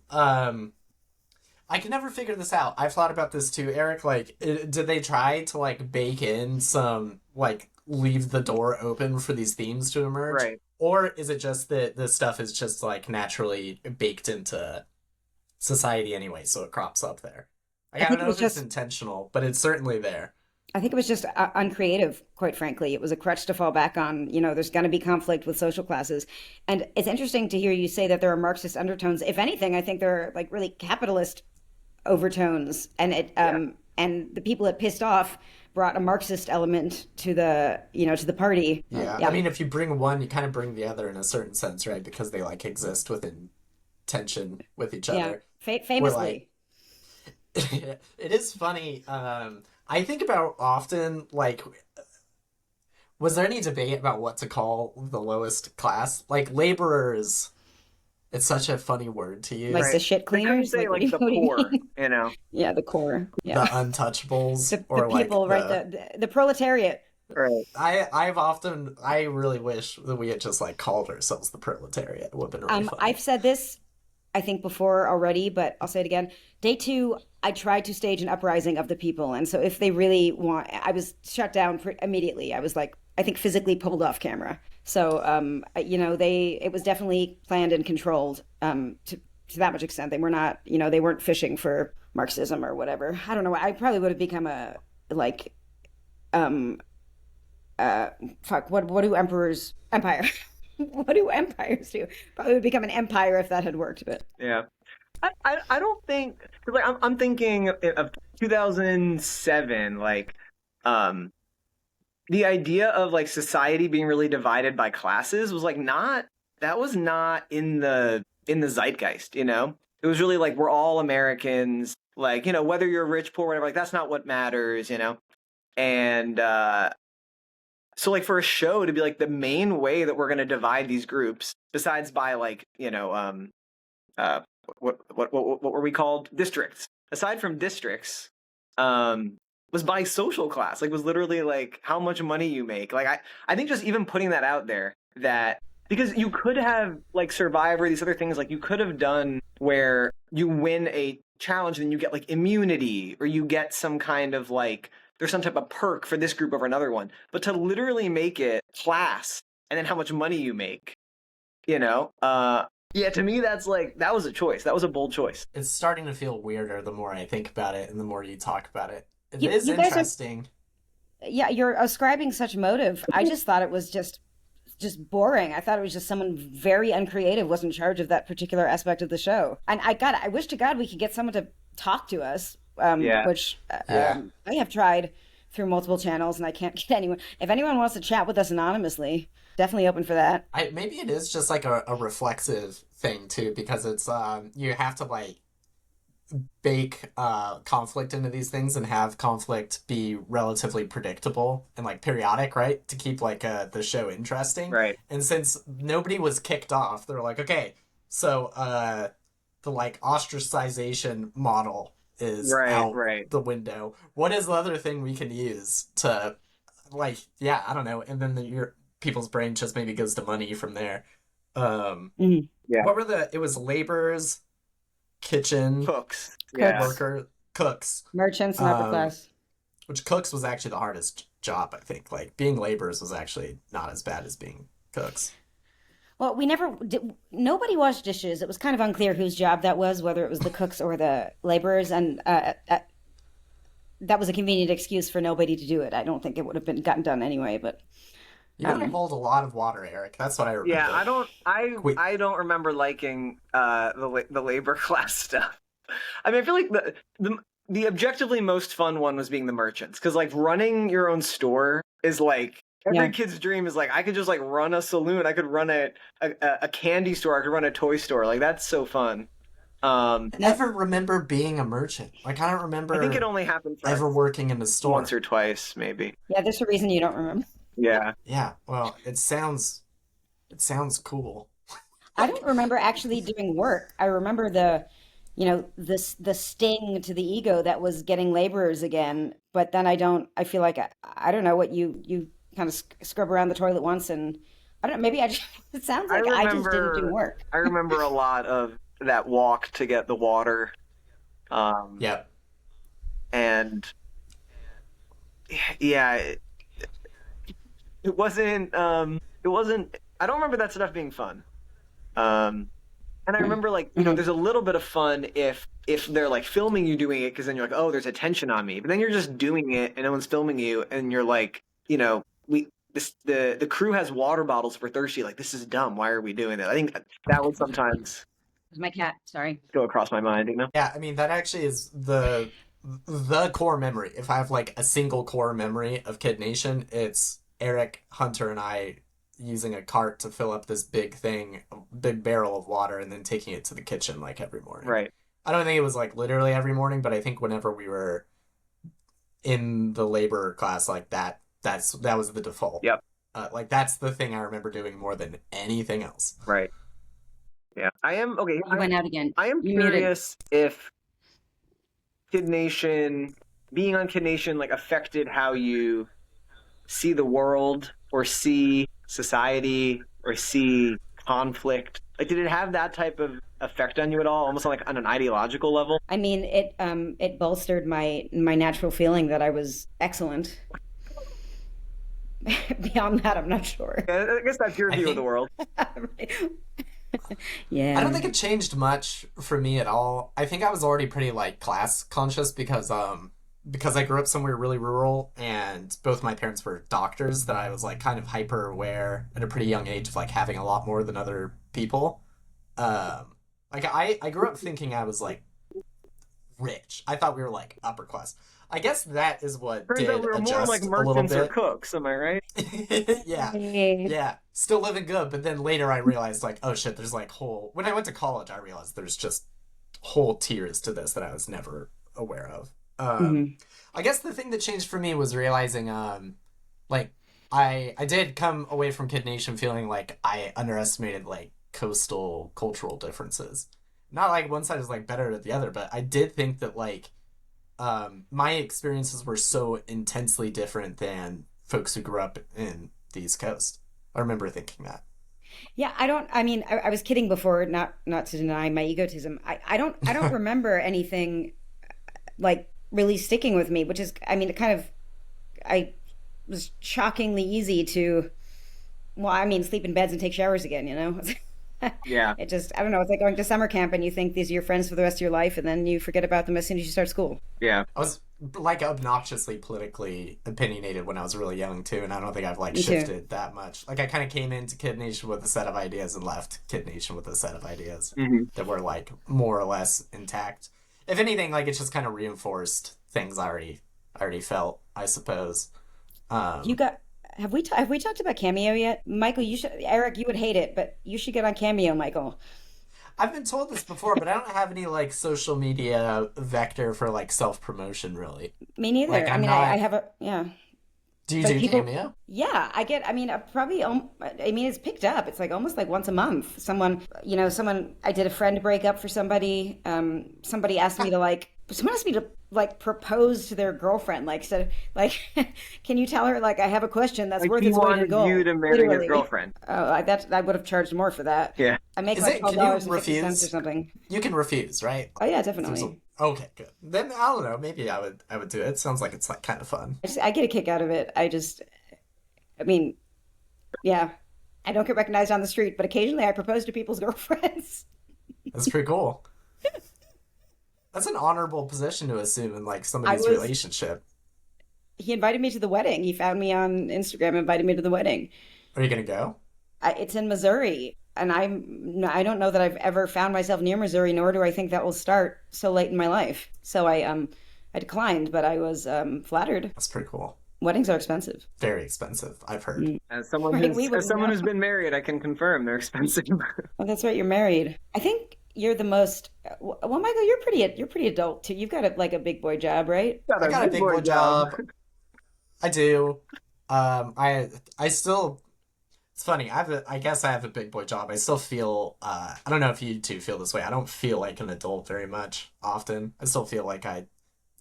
[SPEAKER 3] I can never figure this out. I've thought about this too, Eric. Like, did they try to like bake in some like leave the door open for these themes to emerge,
[SPEAKER 2] Right.
[SPEAKER 3] or is it just that this stuff is just like naturally baked into society anyway, so it crops up there? Like, I
[SPEAKER 1] think
[SPEAKER 3] don't
[SPEAKER 1] it
[SPEAKER 3] know
[SPEAKER 1] was
[SPEAKER 3] if it's
[SPEAKER 1] just-
[SPEAKER 3] intentional, but it's certainly there.
[SPEAKER 1] I think it was just uncreative, quite frankly. It was a crutch to fall back on. There's going to be conflict with social classes. And it's interesting to hear you say that there are Marxist undertones. If anything, I think there are like really capitalist overtones. And and the people that pissed off brought a Marxist element to the party.
[SPEAKER 3] Yeah. I mean, if you bring one, you kind of bring the other in a certain sense, right? Because they like exist within tension with each
[SPEAKER 1] Yeah,
[SPEAKER 3] other.
[SPEAKER 1] famously.
[SPEAKER 3] It is funny. I think about often, like, was there any debate about what to call the lowest class? Like, laborers. It's such a funny word to use.
[SPEAKER 1] Like
[SPEAKER 2] Right.
[SPEAKER 1] the shit
[SPEAKER 2] They kind of
[SPEAKER 1] cleaners?
[SPEAKER 2] say
[SPEAKER 1] what
[SPEAKER 2] like
[SPEAKER 1] do
[SPEAKER 2] the
[SPEAKER 1] you
[SPEAKER 2] poor,
[SPEAKER 1] mean? Yeah, the core.
[SPEAKER 3] The
[SPEAKER 1] Yeah.
[SPEAKER 3] untouchables.
[SPEAKER 1] The
[SPEAKER 3] or
[SPEAKER 1] people,
[SPEAKER 3] like
[SPEAKER 1] right? The proletariat.
[SPEAKER 2] Right.
[SPEAKER 3] I really wish that we had just, like, called ourselves the proletariat. It would have been really fun.
[SPEAKER 1] I've said this, I think, before already, but I'll say it again. Day 2, I tried to stage an uprising of the people. And so if they really want, I was shut down immediately. I was like, I think physically pulled off camera. So, it was definitely planned and controlled to that much extent. They were not, they weren't fishing for Marxism or whatever. I don't know. I probably would have become what do emperors, empire. What do empires do? Probably would become an empire if that had worked, but
[SPEAKER 2] Yeah. I don't think, cause like I'm thinking of 2007, like the idea of like society being really divided by classes was like that was not in the zeitgeist, It was really like we're all Americans, like, whether you're rich, poor, whatever, like that's not what matters, And so like for a show to be like the main way that we're going to divide these groups, besides by like, what were we called? Districts. Aside from districts, was by social class. Like was literally like how much money you make. Like I think just even putting that out there, that because you could have like Survivor, these other things, like you could have done where you win a challenge and you get like immunity, or you get some kind of like there's some type of perk for this group over another one. But to literally make it class and then how much money you make, yeah, to me, that's like, that was a choice. That was a bold choice.
[SPEAKER 3] It's starting to feel weirder the more I think about it and the more you talk about it. It
[SPEAKER 1] You-
[SPEAKER 3] is
[SPEAKER 1] you guys are-
[SPEAKER 3] interesting.
[SPEAKER 1] yeah, you're ascribing such motive. I just thought it was just boring. I thought it was just someone very uncreative was in charge of that particular aspect of the show. And I wish to God we could get someone to talk to us,
[SPEAKER 2] Yeah.
[SPEAKER 1] which
[SPEAKER 3] Yeah.
[SPEAKER 1] I have tried through multiple channels and I can't get anyone. If anyone wants to chat with us anonymously, definitely open for that.
[SPEAKER 3] Maybe it is just like a reflexive thing too, because it's you have to like bake conflict into these things and have conflict be relatively predictable and like periodic, right? To keep like the show interesting.
[SPEAKER 2] Right.
[SPEAKER 3] And since nobody was kicked off, they're like, okay, so the like ostracization model is out the window. What is the other thing we can use to like, yeah, I don't know. And then your people's brain just maybe goes to money from there.
[SPEAKER 2] Yeah.
[SPEAKER 3] What were it was laborers, kitchen,
[SPEAKER 2] Cooks.
[SPEAKER 3] worker, cooks.
[SPEAKER 1] Merchants and upper class.
[SPEAKER 3] Which cooks was actually the hardest job, I think. Like being laborers was actually not as bad as being cooks.
[SPEAKER 1] Well, we never did. Nobody washed dishes. It was kind of unclear whose job that was, whether it was the cooks or the laborers, and that was a convenient excuse for nobody to do it. I don't think it would have been gotten done anyway. But
[SPEAKER 3] you would have hold a lot of water, Eric. That's what I remember.
[SPEAKER 2] Yeah, I don't remember liking the labor class stuff. I mean, I feel like the objectively most fun one was being the merchants, because like running your own store is like. Every kid's dream is like, I could just like run a saloon. I could run a candy store. I could run a toy store. Like that's so fun.
[SPEAKER 3] I never remember being a merchant. Like I don't remember.
[SPEAKER 2] I think it only happened for
[SPEAKER 3] ever working in a store
[SPEAKER 2] once or twice, maybe.
[SPEAKER 1] Yeah, there's a reason you don't remember.
[SPEAKER 2] Yeah.
[SPEAKER 3] Yeah. Well, it sounds cool.
[SPEAKER 1] I don't remember actually doing work. I remember the sting to the ego that was getting laborers again. But then I feel like I don't know what you kind of scrub around the toilet once, and I don't know, maybe it sounds like I just didn't do work.
[SPEAKER 2] I remember a lot of that walk to get the water.
[SPEAKER 3] Yep.
[SPEAKER 2] And yeah, it wasn't, I don't remember that stuff being fun. And I remember like, there's a little bit of fun if they're like filming you doing it, because then you're like, oh, there's attention on me. But then you're just doing it and no one's filming you, and you're like, the crew has water bottles for thirsty. Like, this is dumb. Why are we doing that? I think that would sometimes
[SPEAKER 1] My cat, sorry.
[SPEAKER 2] go across my mind,
[SPEAKER 3] Yeah, I mean, that actually is the core memory. If I have like a single core memory of Kid Nation, it's Eric, Hunter, and I using a cart to fill up this big barrel of water, and then taking it to the kitchen like every morning.
[SPEAKER 2] Right.
[SPEAKER 3] I don't think it was like literally every morning, but I think whenever we were in the labor class like that was the default.
[SPEAKER 2] Yep.
[SPEAKER 3] Like that's the thing I remember doing more than anything else.
[SPEAKER 2] Right. Yeah.
[SPEAKER 1] You went out again.
[SPEAKER 2] I am curious if being on Kid Nation like affected how you see the world or see society or see conflict. Like, did it have that type of effect on you at all? Almost like on an ideological level?
[SPEAKER 1] I mean, it bolstered my natural feeling that I was excellent. Beyond that, I'm not sure.
[SPEAKER 2] Yeah, I guess that's your view of the world.
[SPEAKER 1] Yeah.
[SPEAKER 3] I don't think it changed much for me at all. I think I was already pretty like class conscious because I grew up somewhere really rural and both my parents were doctors, that I was like kind of hyper aware at a pretty young age of like having a lot more than other people. Like I grew up thinking I was like rich. I thought we were like upper class. I guess that is what
[SPEAKER 2] Turns
[SPEAKER 3] did
[SPEAKER 2] out we were
[SPEAKER 3] adjust
[SPEAKER 2] more like
[SPEAKER 3] a little
[SPEAKER 2] merchants or
[SPEAKER 3] bit.
[SPEAKER 2] cooks, am I right?
[SPEAKER 3] Yeah. Still living good, but then later I realized like, oh shit, there's like when I went to college, I realized there's just whole tiers to this that I was never aware of. I guess the thing that changed for me was realizing, like I did come away from Kid Nation feeling like I underestimated like coastal cultural differences. Not like one side is like better than the other, but I did think that like my experiences were so intensely different than folks who grew up in the East Coast. I remember thinking that.
[SPEAKER 1] Yeah, I was kidding before, not to deny my egotism. I don't remember anything like really sticking with me, which is, I mean, I was shockingly easy to, sleep in beds and take showers again, you know?
[SPEAKER 2] Yeah.
[SPEAKER 1] It just, I don't know, it's like going to summer camp and you think these are your friends for the rest of your life, and then you forget about them as soon as you start school.
[SPEAKER 2] Yeah.
[SPEAKER 3] I was like obnoxiously politically opinionated when I was really young too, and I don't think I've like
[SPEAKER 1] Me too.
[SPEAKER 3] shifted that much. Like I kind of came into Kid Nation with a set of ideas and left Kid Nation with a set of ideas that were like more or less intact. If anything, like it's just kind of reinforced things I already I already felt, I suppose.
[SPEAKER 1] You got have we talked about Cameo yet? Michael, you should Eric, you would hate it, but you should get on Cameo, Michael.
[SPEAKER 3] I've been told this before, but I don't have any like social media vector for like self promotion really.
[SPEAKER 1] Me neither.
[SPEAKER 3] Like
[SPEAKER 1] I
[SPEAKER 3] I'm
[SPEAKER 1] mean, I
[SPEAKER 3] not.
[SPEAKER 1] have a yeah.
[SPEAKER 3] Do you
[SPEAKER 1] But
[SPEAKER 3] do
[SPEAKER 1] people
[SPEAKER 3] Cameo?
[SPEAKER 1] yeah, I get I mean, probably I mean, it's picked up. It's like almost like once a month. Someone I did a friend breakup for somebody. Somebody asked me to someone asked me to like propose to their girlfriend like said like can you tell her like I have a question that's
[SPEAKER 2] Like
[SPEAKER 1] worth
[SPEAKER 2] he
[SPEAKER 1] its weight in
[SPEAKER 2] wanted
[SPEAKER 1] gold,
[SPEAKER 2] you to marry his
[SPEAKER 1] literally.
[SPEAKER 2] girlfriend.
[SPEAKER 1] I would have charged more for that.
[SPEAKER 2] Yeah.
[SPEAKER 1] I make
[SPEAKER 3] Is
[SPEAKER 1] like
[SPEAKER 3] it?
[SPEAKER 1] twelve
[SPEAKER 3] Can
[SPEAKER 1] dollars
[SPEAKER 3] you
[SPEAKER 1] and 50 cents or
[SPEAKER 3] refuse?
[SPEAKER 1] something.
[SPEAKER 3] You can refuse, right?
[SPEAKER 1] Oh yeah,
[SPEAKER 3] Seems
[SPEAKER 1] definitely.
[SPEAKER 3] okay, good. Then I don't know. Maybe I would do it. It sounds like it's like kind of fun.
[SPEAKER 1] I get a kick out of it. I mean, yeah, I don't get recognized on the street, but occasionally I propose to people's girlfriends.
[SPEAKER 3] That's pretty cool. That's an honorable position to assume in like
[SPEAKER 1] I
[SPEAKER 3] somebody's
[SPEAKER 1] was
[SPEAKER 3] relationship.
[SPEAKER 1] He invited me to the wedding. He found me on Instagram, invited me to the wedding.
[SPEAKER 3] Are you gonna go?
[SPEAKER 1] It's in Missouri, and I don't know that I've ever found myself near Missouri, nor do I think that will start so late in my life. So I declined, but I was flattered.
[SPEAKER 3] That's pretty cool.
[SPEAKER 1] Weddings are expensive.
[SPEAKER 3] Very expensive, I've heard.
[SPEAKER 2] As someone
[SPEAKER 1] Right, we
[SPEAKER 2] as
[SPEAKER 1] wouldn't
[SPEAKER 2] someone
[SPEAKER 1] know.
[SPEAKER 2] who's been married, I can confirm they're expensive.
[SPEAKER 1] Oh, that's right. You're married. I think you're the most. Well, Michael, you're pretty adult too. You've got a big boy job, right?
[SPEAKER 2] Got
[SPEAKER 3] I got a big boy job. I do. I still. It's funny. I guess I have a big boy job. I still feel. I don't know if you two feel this way. I don't feel like an adult very much often. I still feel like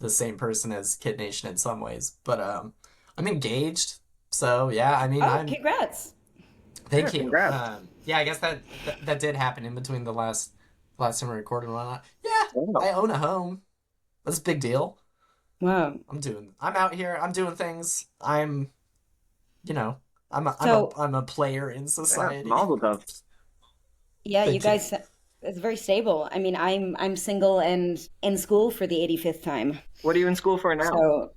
[SPEAKER 3] the same person as Kid Nation in some ways. But I'm engaged. So yeah, I mean,
[SPEAKER 1] Oh, congrats.
[SPEAKER 3] Thank
[SPEAKER 2] Yeah,
[SPEAKER 3] you.
[SPEAKER 2] congrats.
[SPEAKER 3] Yeah, I guess that did happen in between the last time we recorded and whatnot. Yeah,
[SPEAKER 2] Wow.
[SPEAKER 3] I own a home. That's a big deal.
[SPEAKER 1] Wow.
[SPEAKER 3] I'm out here. I'm doing things. You know,
[SPEAKER 1] So
[SPEAKER 3] I'm a player in
[SPEAKER 2] Yeah,
[SPEAKER 3] society.
[SPEAKER 2] mazel tov.
[SPEAKER 1] yeah, you
[SPEAKER 3] Thank you.
[SPEAKER 1] guys. It's very stable. I mean, I'm single and in school for the 85th time.
[SPEAKER 2] What are you in school for now?
[SPEAKER 1] So,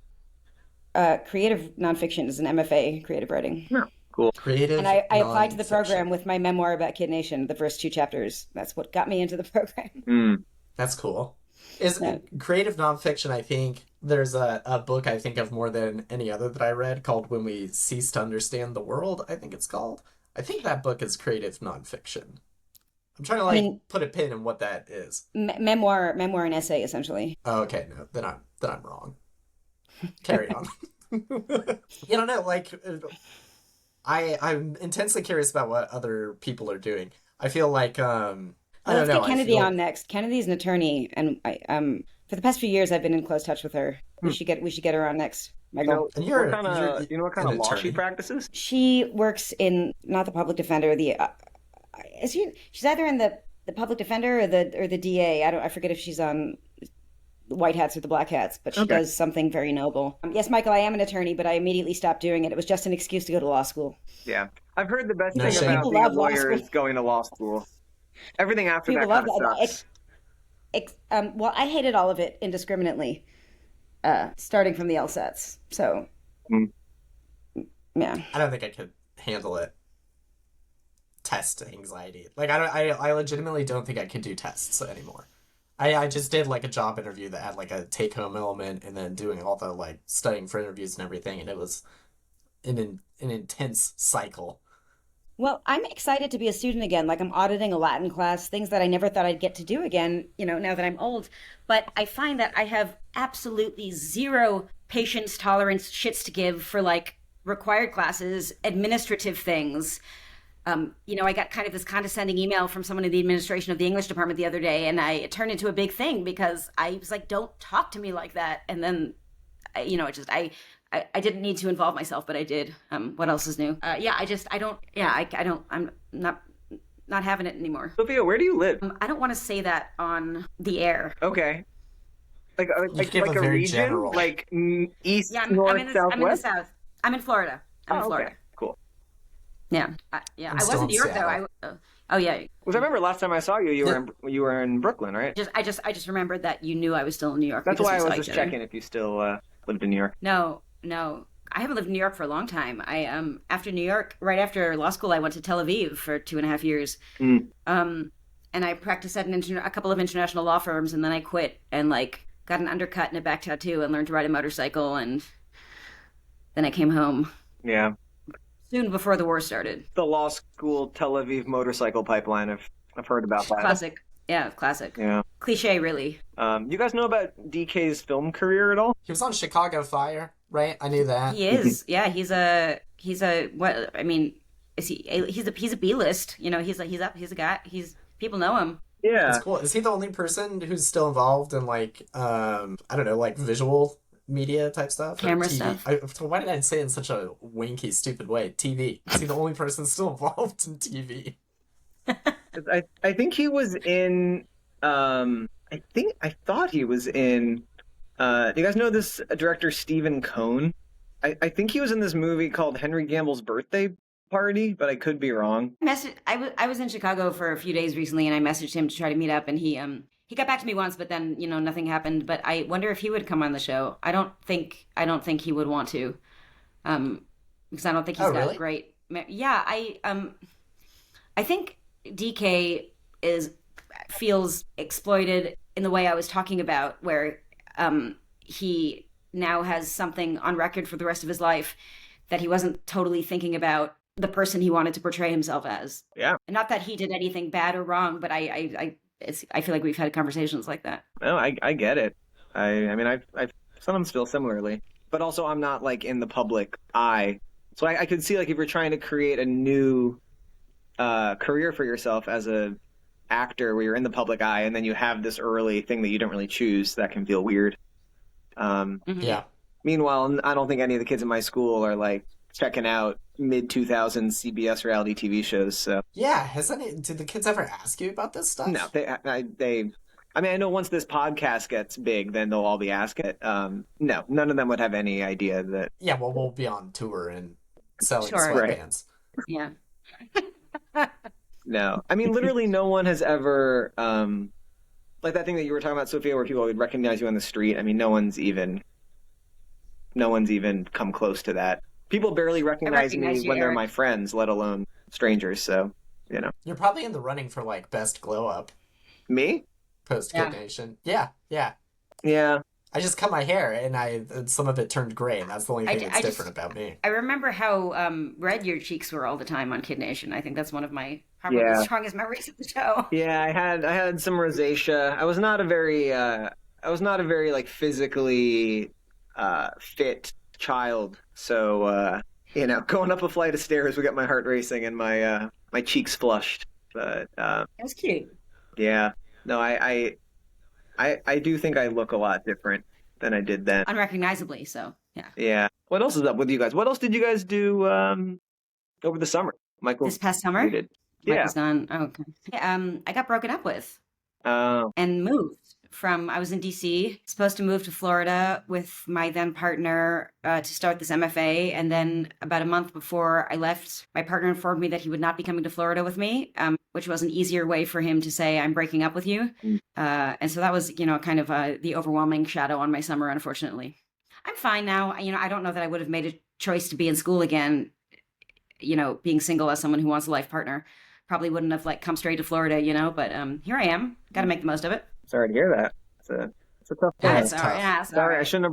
[SPEAKER 1] creative nonfiction is an MFA, creative writing.
[SPEAKER 2] Yeah, cool.
[SPEAKER 3] Creative
[SPEAKER 1] And I applied to the
[SPEAKER 3] nonfiction.
[SPEAKER 1] program with my memoir about Kid Nation, the first two chapters. That's what got me into the program.
[SPEAKER 2] Mm.
[SPEAKER 3] That's cool. Is
[SPEAKER 1] Yeah.
[SPEAKER 3] creative nonfiction, I think there's a book I think of more than any other that I read called When We Cease to Understand the World, I think it's called. I think that book is creative nonfiction. I'm trying to
[SPEAKER 1] I mean,
[SPEAKER 3] put a pin in what that is.
[SPEAKER 1] memoir and essay, essentially.
[SPEAKER 3] Oh, okay, no, then I'm wrong. Carry on. You don't know, like I'm intensely curious about what other people are doing. I feel like I
[SPEAKER 1] Well,
[SPEAKER 3] don't
[SPEAKER 1] let's
[SPEAKER 3] know.
[SPEAKER 1] get
[SPEAKER 3] I
[SPEAKER 1] Kennedy
[SPEAKER 3] feel
[SPEAKER 1] on next. Kennedy's an attorney, and for the past few years, I've been in close touch with her. We should get her on next,
[SPEAKER 2] You
[SPEAKER 1] Michael.
[SPEAKER 2] know,
[SPEAKER 3] And you're
[SPEAKER 2] you know what kind
[SPEAKER 3] an
[SPEAKER 2] of law she
[SPEAKER 3] attorney.
[SPEAKER 2] practices?
[SPEAKER 1] She works in not the public defender. She's either in the public defender or the DA. I forget if she's on the white hats or the black hats, but she
[SPEAKER 2] Okay.
[SPEAKER 1] does something very noble. Yes, Michael, I am an attorney, but I immediately stopped doing it. It was just an excuse to go to law school.
[SPEAKER 2] Yeah. I've heard the best
[SPEAKER 3] No
[SPEAKER 2] thing
[SPEAKER 3] shame.
[SPEAKER 2] about
[SPEAKER 1] People
[SPEAKER 2] being a
[SPEAKER 1] love law
[SPEAKER 2] lawyer
[SPEAKER 1] school.
[SPEAKER 2] is going to law school. Everything after
[SPEAKER 1] People
[SPEAKER 2] that
[SPEAKER 1] love
[SPEAKER 2] kind of
[SPEAKER 1] that.
[SPEAKER 2] sucks.
[SPEAKER 1] Well, I hated all of it indiscriminately, starting from the LSATs. So,
[SPEAKER 2] Mm.
[SPEAKER 1] yeah.
[SPEAKER 3] I don't think I could handle it. Test anxiety. Like I legitimately don't think I could do tests anymore. I just did like a job interview that had like a take home element and then doing all the like studying for interviews and everything, and it was an intense cycle.
[SPEAKER 1] Well, I'm excited to be a student again. Like I'm auditing a Latin class, things that I never thought I'd get to do again, now that I'm old. But I find that I have absolutely zero patience, tolerance, shits to give for like required classes, administrative things. I got kind of this condescending email from someone in the administration of the English department the other day, and it turned into a big thing because I was like, don't talk to me like that. And then, I didn't need to involve myself, but I did. What else is new? I'm not having it anymore.
[SPEAKER 2] Sophia, where do you live?
[SPEAKER 1] I don't want to say that on the air.
[SPEAKER 2] Okay. Like
[SPEAKER 3] give
[SPEAKER 2] like
[SPEAKER 3] a
[SPEAKER 2] a
[SPEAKER 3] very
[SPEAKER 2] region?
[SPEAKER 3] general.
[SPEAKER 2] Like east,
[SPEAKER 1] Yeah, I'm
[SPEAKER 2] north,
[SPEAKER 1] in the
[SPEAKER 2] southwest?
[SPEAKER 1] South. I'm in Florida.
[SPEAKER 2] Oh,
[SPEAKER 1] Florida.
[SPEAKER 2] okay. Cool.
[SPEAKER 1] Yeah.
[SPEAKER 3] I'm
[SPEAKER 1] I was
[SPEAKER 3] still
[SPEAKER 1] in
[SPEAKER 3] in
[SPEAKER 1] New York
[SPEAKER 3] Seattle.
[SPEAKER 1] though. Oh yeah.
[SPEAKER 2] Because I remember last time I saw you, you were in Brooklyn, right?
[SPEAKER 1] I just remembered that you knew I was still in New York.
[SPEAKER 2] That's
[SPEAKER 1] because
[SPEAKER 2] why
[SPEAKER 1] we
[SPEAKER 2] I
[SPEAKER 1] saw
[SPEAKER 2] was
[SPEAKER 1] each
[SPEAKER 2] just
[SPEAKER 1] other.
[SPEAKER 2] checking if you still lived in New York.
[SPEAKER 1] No. I haven't lived in New York for a long time. After New York, right after law school, I went to Tel Aviv for 2.5 years.
[SPEAKER 2] Mm.
[SPEAKER 1] And I practiced at a couple of international law firms, and then I quit and like got an undercut and a back tattoo, and learned to ride a motorcycle. And then I came home
[SPEAKER 2] Yeah.
[SPEAKER 1] soon before the war started.
[SPEAKER 2] The law school Tel Aviv motorcycle pipeline. I've heard about that.
[SPEAKER 1] Classic. Yeah, classic.
[SPEAKER 2] Yeah.
[SPEAKER 1] Cliche, really.
[SPEAKER 2] You guys know about DK's film career at all?
[SPEAKER 3] He was on Chicago Fire, right? I knew that.
[SPEAKER 1] He is. Yeah, he's a what? I mean, is he? He's a B-list. You know, he's a guy. People know him.
[SPEAKER 2] Yeah.
[SPEAKER 3] That's cool. Is he the only person who's still involved in like I don't know, like visual media type stuff? Or
[SPEAKER 1] Camera
[SPEAKER 3] TV?
[SPEAKER 1] stuff.
[SPEAKER 3] Why did I say it in such a wanky, stupid way? TV. Is he the only person still involved in TV?
[SPEAKER 2] I think he was in. I thought he was in. Do you guys know this director Stephen Cohn? I think he was in this movie called Henry Gamble's Birthday Party, but I could be wrong.
[SPEAKER 1] I was in Chicago for a few days recently, and I messaged him to try to meet up, and he got back to me once, but then nothing happened. But I wonder if he would come on the show. I don't think he would want to, because I don't think he's got
[SPEAKER 3] really?
[SPEAKER 1] great. Yeah, I think DK feels exploited in the way I was talking about, where he now has something on record for the rest of his life that he wasn't totally thinking about the person he wanted to portray himself as.
[SPEAKER 2] Yeah.
[SPEAKER 1] And not that he did anything bad or wrong, but I feel like we've had conversations like that.
[SPEAKER 2] No, I get it. I mean, I sometimes feel similarly, but also I'm not like in the public eye, so I could see like if you're trying to create a new career for yourself as a actor where you're in the public eye and then you have this early thing that you don't really choose, that can feel weird.
[SPEAKER 3] Yeah.
[SPEAKER 2] Meanwhile, I don't think any of the kids in my school are like checking out mid-2000s CBS reality TV shows. So
[SPEAKER 3] Yeah. Did the kids ever ask you about this stuff?
[SPEAKER 2] no, I mean, I know once this podcast gets big, then they'll all be asking it. No, none of them would have any idea that.
[SPEAKER 3] Yeah. Well, we'll be on tour and selling
[SPEAKER 1] Sure.
[SPEAKER 3] sweatbands.
[SPEAKER 1] Yeah.
[SPEAKER 2] No, I mean, literally, no one has ever like that thing that you were talking about, Sophia, where people would recognize you on the street. I mean, no one's even come close to that. People barely recognize me
[SPEAKER 1] recognize you,
[SPEAKER 2] when they're
[SPEAKER 1] Eric.
[SPEAKER 2] my friends, let alone strangers. So,
[SPEAKER 3] You're probably in the running for like best glow up
[SPEAKER 2] me?
[SPEAKER 3] post
[SPEAKER 1] Yeah.
[SPEAKER 3] Kid Nation. Yeah. Yeah.
[SPEAKER 2] Yeah.
[SPEAKER 3] I just cut my hair and some of it turned gray, and that's the only thing that's
[SPEAKER 1] I just-
[SPEAKER 3] different about me.
[SPEAKER 1] I remember how red your cheeks were all the time on Kid Nation. I think that's one of my probably
[SPEAKER 2] Yeah.
[SPEAKER 1] strongest memories of the show.
[SPEAKER 2] Yeah, I had some rosacea. I was not a very like physically fit child. So going up a flight of stairs would get my heart racing and my cheeks flushed. But
[SPEAKER 1] It was cute.
[SPEAKER 2] yeah, no, I do think I look a lot different than I did then.
[SPEAKER 1] Unrecognizably so. Yeah.
[SPEAKER 2] Yeah. What else is up with you guys? What else did you guys do over the summer? Michael,
[SPEAKER 1] This past summer?
[SPEAKER 2] you did. Yeah.
[SPEAKER 1] Michael's gone. Oh, okay. Yeah, I got broken up with
[SPEAKER 2] Oh.
[SPEAKER 1] and moved I was in DC, supposed to move to Florida with my then partner to start this MFA. And then about a month before I left, my partner informed me that he would not be coming to Florida with me, which was an easier way for him to say, I'm breaking up with you. And so that was, kind of the overwhelming shadow on my summer, unfortunately. I'm fine now. I don't know that I would have made a choice to be in school again, being single as someone who wants a life partner. Probably wouldn't have come straight to Florida, but here I am. Got to make the most of it.
[SPEAKER 2] Sorry to hear that. It's a tough
[SPEAKER 1] Yeah,
[SPEAKER 2] time.
[SPEAKER 1] it's all right. Yeah, it's all
[SPEAKER 2] Sorry,
[SPEAKER 1] right.
[SPEAKER 2] I shouldn't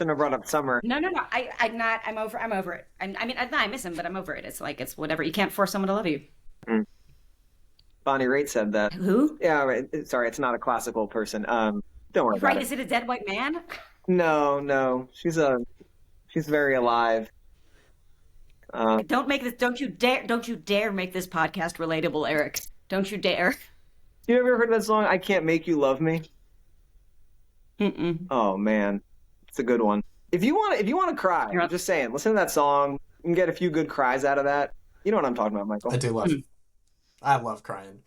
[SPEAKER 2] have brought up summer.
[SPEAKER 1] No. I'm over it. I miss him, but I'm over it. It's whatever. You can't force someone to love you.
[SPEAKER 2] Bonnie Raitt said that.
[SPEAKER 1] Who?
[SPEAKER 2] Yeah, right. Sorry, it's not a classical person. Don't worry
[SPEAKER 1] Right?
[SPEAKER 2] about
[SPEAKER 1] Is it a dead white man?
[SPEAKER 2] No. She's very alive.
[SPEAKER 1] Don't make this. Don't you dare make this podcast relatable, Eric. Don't you dare.
[SPEAKER 2] You ever heard that song? I Can't Make You Love Me.
[SPEAKER 1] Mm-mm.
[SPEAKER 2] Oh man, it's a good one. If you want to cry,
[SPEAKER 1] You're
[SPEAKER 2] I'm
[SPEAKER 1] up.
[SPEAKER 2] just saying, listen to that song. You can get a few good cries out of that. You know what I'm talking about, Michael.
[SPEAKER 3] I do love. I love crying.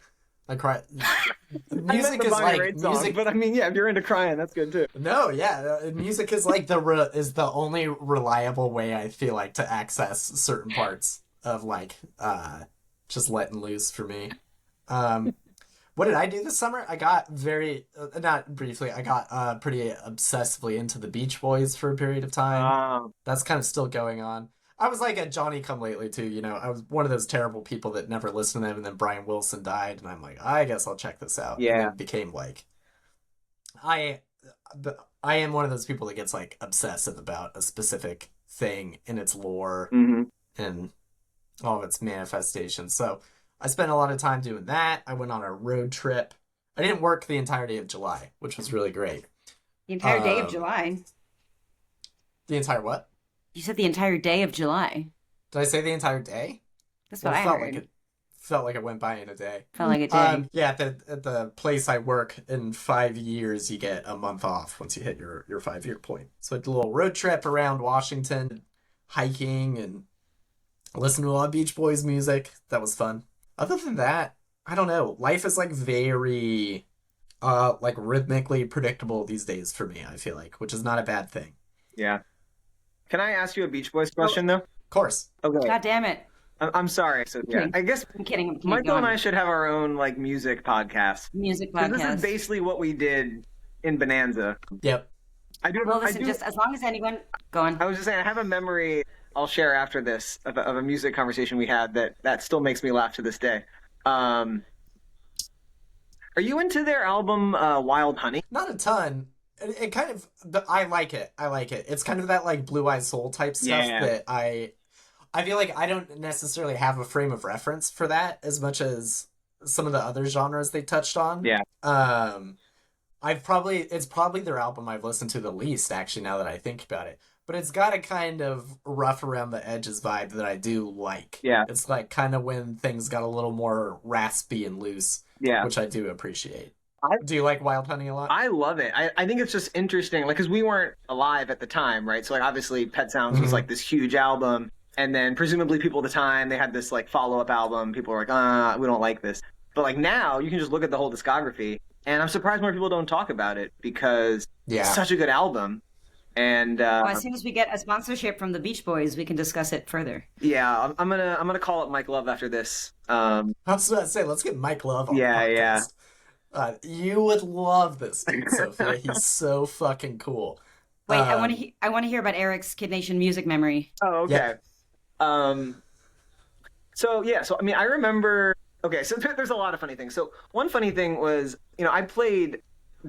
[SPEAKER 3] I cry.
[SPEAKER 2] I meant
[SPEAKER 3] Music
[SPEAKER 2] the
[SPEAKER 3] is
[SPEAKER 2] Bonnie
[SPEAKER 3] like
[SPEAKER 2] Raitt song,
[SPEAKER 3] music.
[SPEAKER 2] but I mean, yeah, if you're into crying, that's good too.
[SPEAKER 3] No, yeah, music is like is the only reliable way I feel like to access certain parts of just letting loose for me. What did I do this summer? I got not briefly. I got pretty obsessively into the Beach Boys for a period of time. That's kind of still going on. I was like a Johnny come lately too, I was one of those terrible people that never listened to them, and then Brian Wilson died, and I'm like, I guess I'll check this out.
[SPEAKER 2] Yeah.
[SPEAKER 3] And it became I I am one of those people that gets like obsessive about a specific thing in its lore
[SPEAKER 2] Mm-hmm.
[SPEAKER 3] and all of its manifestations. So I spent a lot of time doing that. I went on a road trip. I didn't work the entirety of July, which was really great.
[SPEAKER 1] The entire day of
[SPEAKER 3] Um,
[SPEAKER 1] July.
[SPEAKER 3] The entire what?
[SPEAKER 1] You said the entire day of July.
[SPEAKER 3] Did I say the entire day?
[SPEAKER 1] That's
[SPEAKER 3] Well,
[SPEAKER 1] what
[SPEAKER 3] it
[SPEAKER 1] I
[SPEAKER 3] felt
[SPEAKER 1] heard.
[SPEAKER 3] like felt like it went by in a day.
[SPEAKER 1] Felt like it did.
[SPEAKER 3] Yeah, at the place I work, in 5 years, you get a month off once you hit your 5 year point. So I did a little road trip around Washington, hiking, and listened to a lot of Beach Boys music. That was fun. Other than that, I don't know. Life is like very, like rhythmically predictable these days for me. I feel like, which is not a bad thing.
[SPEAKER 2] Yeah. Can I ask you a Beach Boys question though?
[SPEAKER 3] Of course.
[SPEAKER 2] Okay.
[SPEAKER 1] God damn it.
[SPEAKER 2] I'm sorry. So yeah,
[SPEAKER 1] Okay.
[SPEAKER 2] I guess
[SPEAKER 1] I'm kidding. Go
[SPEAKER 2] Michael and
[SPEAKER 1] on.
[SPEAKER 2] I should have our own like music podcast.
[SPEAKER 1] Music
[SPEAKER 2] 'Cause this
[SPEAKER 1] podcast.
[SPEAKER 2] is basically what we did in Bonanza.
[SPEAKER 3] Yep.
[SPEAKER 2] I do.
[SPEAKER 1] Well,
[SPEAKER 2] I
[SPEAKER 1] listen,
[SPEAKER 2] do.
[SPEAKER 1] just as long as anyone... Go on.
[SPEAKER 2] I was just saying, I have a memory I'll share after this of a music conversation we had that still makes me laugh to this day. Are you into their album Wild Honey?
[SPEAKER 3] Not a ton. It kind of, but I like it. I like it. It's kind of that like Blue Eyed Soul type stuff
[SPEAKER 2] Yeah.
[SPEAKER 3] that I feel like I don't necessarily have a frame of reference for that as much as some of the other genres they touched on.
[SPEAKER 2] Yeah.
[SPEAKER 3] It's probably their album I've listened to the least actually now that I think about it. But it's got a kind of rough around the edges vibe that I do like.
[SPEAKER 2] Yeah.
[SPEAKER 3] It's like kind of when things got a little more raspy and loose,
[SPEAKER 2] Yeah.
[SPEAKER 3] which I do appreciate.
[SPEAKER 2] I-
[SPEAKER 3] Do you like Wild Honey a lot?
[SPEAKER 2] I love it. I think it's just interesting, like, because we weren't alive at the time, right? So, like, obviously, Pet Sounds was
[SPEAKER 3] Mhm.
[SPEAKER 2] like this huge album, and then presumably people at the time they had this like follow-up album. People were like, we don't like this. But like now, you can just look at the whole discography, and I'm surprised more people don't talk about it because
[SPEAKER 3] Yeah.
[SPEAKER 2] it's such a good album. And
[SPEAKER 1] Well, as soon as we get a sponsorship from the Beach Boys, we can discuss it further.
[SPEAKER 2] yeah, I'm gonna call it Mike Love after this.
[SPEAKER 3] I was about to say, let's get Mike Love on
[SPEAKER 2] Yeah,
[SPEAKER 3] the
[SPEAKER 2] yeah.
[SPEAKER 3] podcast. You would love this dude, Sophia. He's so fucking cool.
[SPEAKER 1] Wait, I want to hear about Eric's Kid Nation music memory.
[SPEAKER 2] Oh, okay. So yeah, so I mean, I remember. Okay, so there's a lot of funny things. So one funny thing was, I played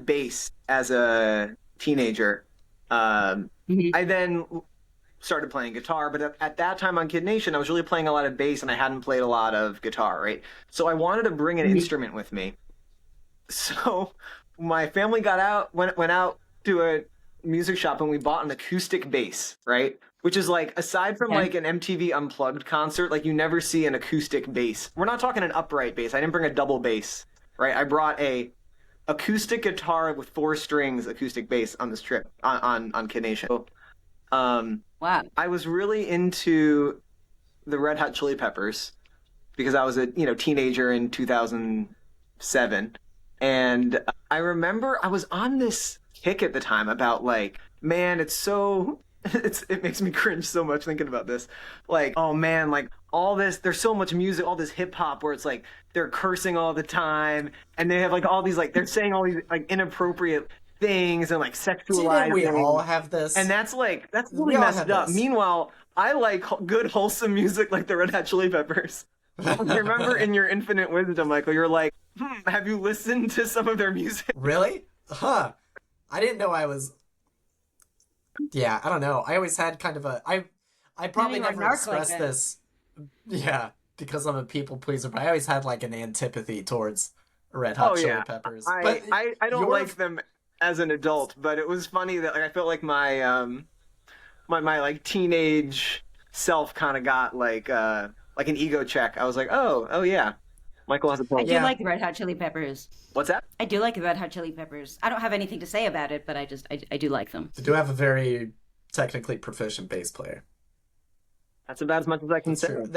[SPEAKER 2] bass as a teenager.
[SPEAKER 1] Mhm.
[SPEAKER 2] I then started playing guitar, but at that time on Kid Nation, I was really playing a lot of bass, and I hadn't played a lot of guitar, right? So I wanted to bring an
[SPEAKER 1] Mhm.
[SPEAKER 2] instrument with me. So my family went out to a music shop, and we bought an acoustic bass, right? Which is like, aside from
[SPEAKER 1] Okay.
[SPEAKER 2] like an MTV Unplugged concert, like you never see an acoustic bass. We're not talking an upright bass. I didn't bring a double bass, right? I brought a acoustic guitar with 4 strings acoustic bass on this trip on Kid Nation. So,
[SPEAKER 1] Wow.
[SPEAKER 2] I was really into the Red Hot Chili Peppers because I was a teenager in 2007, and I remember I was on this kick at the time about like, man, it's so it makes me cringe so much thinking about this. Like, oh man, like all this, there's so much music, all this hip hop where it's like they're cursing all the time, and they have like all these like they're saying all these like inappropriate things and like
[SPEAKER 3] Do you know we
[SPEAKER 2] sexualizing.
[SPEAKER 3] all have this?
[SPEAKER 2] And that's really
[SPEAKER 3] We all
[SPEAKER 2] messed
[SPEAKER 3] have
[SPEAKER 2] up.
[SPEAKER 3] this.
[SPEAKER 2] Meanwhile, I like good wholesome music like the Red Hot Chili Peppers. I remember in your infinite wisdom, Michael, you're like, have you listened to some of their music?
[SPEAKER 3] Really? Huh. I didn't know I was. Yeah, I don't know. I always had kind of a. I probably
[SPEAKER 1] you were a
[SPEAKER 3] never
[SPEAKER 1] narc like
[SPEAKER 3] expressed
[SPEAKER 1] that.
[SPEAKER 3] this. Yeah, because I'm a people pleaser, but I always had like an antipathy towards Red Hot
[SPEAKER 2] Oh,
[SPEAKER 3] Chili
[SPEAKER 2] yeah.
[SPEAKER 3] Peppers.
[SPEAKER 2] I
[SPEAKER 3] But
[SPEAKER 2] don't
[SPEAKER 3] your-
[SPEAKER 2] like them as an adult, but it was funny that like I felt like my my like teenage self kind of got like an ego check. I was like, oh yeah, Michael has a
[SPEAKER 1] I
[SPEAKER 2] point.
[SPEAKER 1] do
[SPEAKER 3] Yeah.
[SPEAKER 1] like the Red Hot Chili Peppers.
[SPEAKER 2] What's that?
[SPEAKER 1] I do like the Red Hot Chili Peppers. I don't have anything to say about it, but I do like them.
[SPEAKER 3] I do have a very technically proficient bass player.
[SPEAKER 2] That's about as much as I can
[SPEAKER 3] That's
[SPEAKER 2] say.
[SPEAKER 3] true.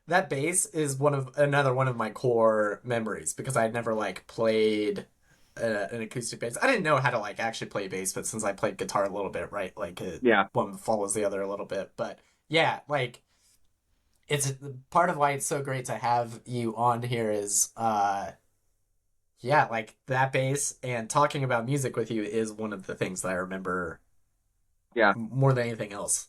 [SPEAKER 3] That bass is another one of my core memories because I'd never like played an acoustic bass. I didn't know how to like actually play bass, but since I played guitar a little bit, right, like
[SPEAKER 2] Yeah.
[SPEAKER 3] one follows the other a little bit. But yeah, like it's part of why it's so great to have you on here is yeah, like that bass and talking about music with you is one of the things that I remember.
[SPEAKER 2] Yeah.
[SPEAKER 3] More than anything else.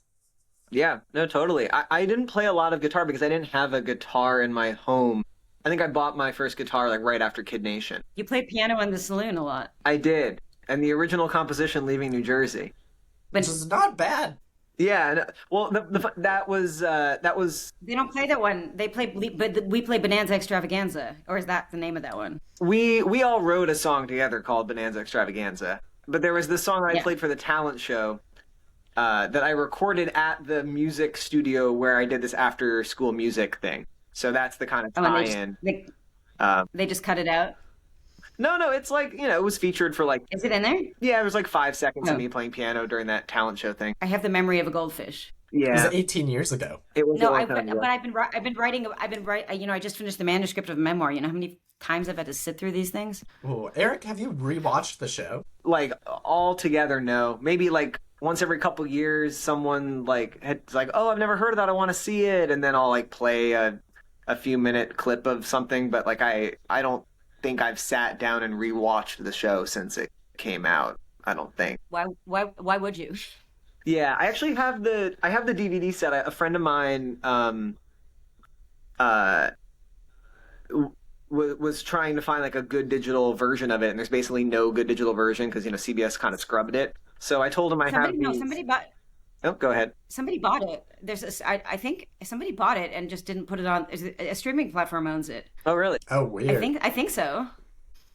[SPEAKER 2] Yeah, no, totally. I didn't play a lot of guitar because I didn't have a guitar in my home. I think I bought my first guitar like right after Kid Nation.
[SPEAKER 1] You play piano in the saloon a lot.
[SPEAKER 2] I did. and the original composition Leaving New Jersey.
[SPEAKER 3] Which is not bad.
[SPEAKER 2] Yeah, well, that was
[SPEAKER 1] They don't play that one. They play, but we play Bonanza Extravaganza, or is that the name of that one?
[SPEAKER 2] we all wrote a song together called Bonanza Extravaganza. But there was this song I
[SPEAKER 1] Yeah.
[SPEAKER 2] played for the talent show that I recorded at the music studio where I did this after school music thing. So that's the kind of
[SPEAKER 1] Oh, and
[SPEAKER 2] tie-in.
[SPEAKER 1] they just cut it out.
[SPEAKER 2] No, it's like, it was featured for like,
[SPEAKER 1] Is it in there?
[SPEAKER 2] yeah, it was like 5 seconds of
[SPEAKER 1] Oh.
[SPEAKER 2] me playing piano during that talent show thing.
[SPEAKER 1] I have the memory of a goldfish.
[SPEAKER 3] It was
[SPEAKER 2] Yeah,
[SPEAKER 3] 18 years ago.
[SPEAKER 2] it was a
[SPEAKER 1] No,
[SPEAKER 2] long time ago.
[SPEAKER 1] but I've been writing. I just finished the manuscript of a memoir. You know how many times I've had to sit through these things?
[SPEAKER 3] Ooh, Eric, have you rewatched the show?
[SPEAKER 2] Like all together, no. Maybe like once every couple years, someone like it's like, oh, I've never heard of that. I want to see it, and then I'll like play a few minute clip of something. But like I don't think I've sat down and rewatched the show since it came out. I don't think.
[SPEAKER 1] Why would you?
[SPEAKER 2] Yeah, I actually have the DVD set. A friend of mine was trying to find like a good digital version of it, and there's basically no good digital version because CBS kind of scrubbed it. So I told him I have these.
[SPEAKER 1] Somebody bought.
[SPEAKER 2] Oh, go ahead.
[SPEAKER 1] Somebody bought it. I think somebody bought it and just didn't put it on. A streaming platform owns it.
[SPEAKER 2] Oh, really?
[SPEAKER 3] Oh, weird.
[SPEAKER 1] I think so.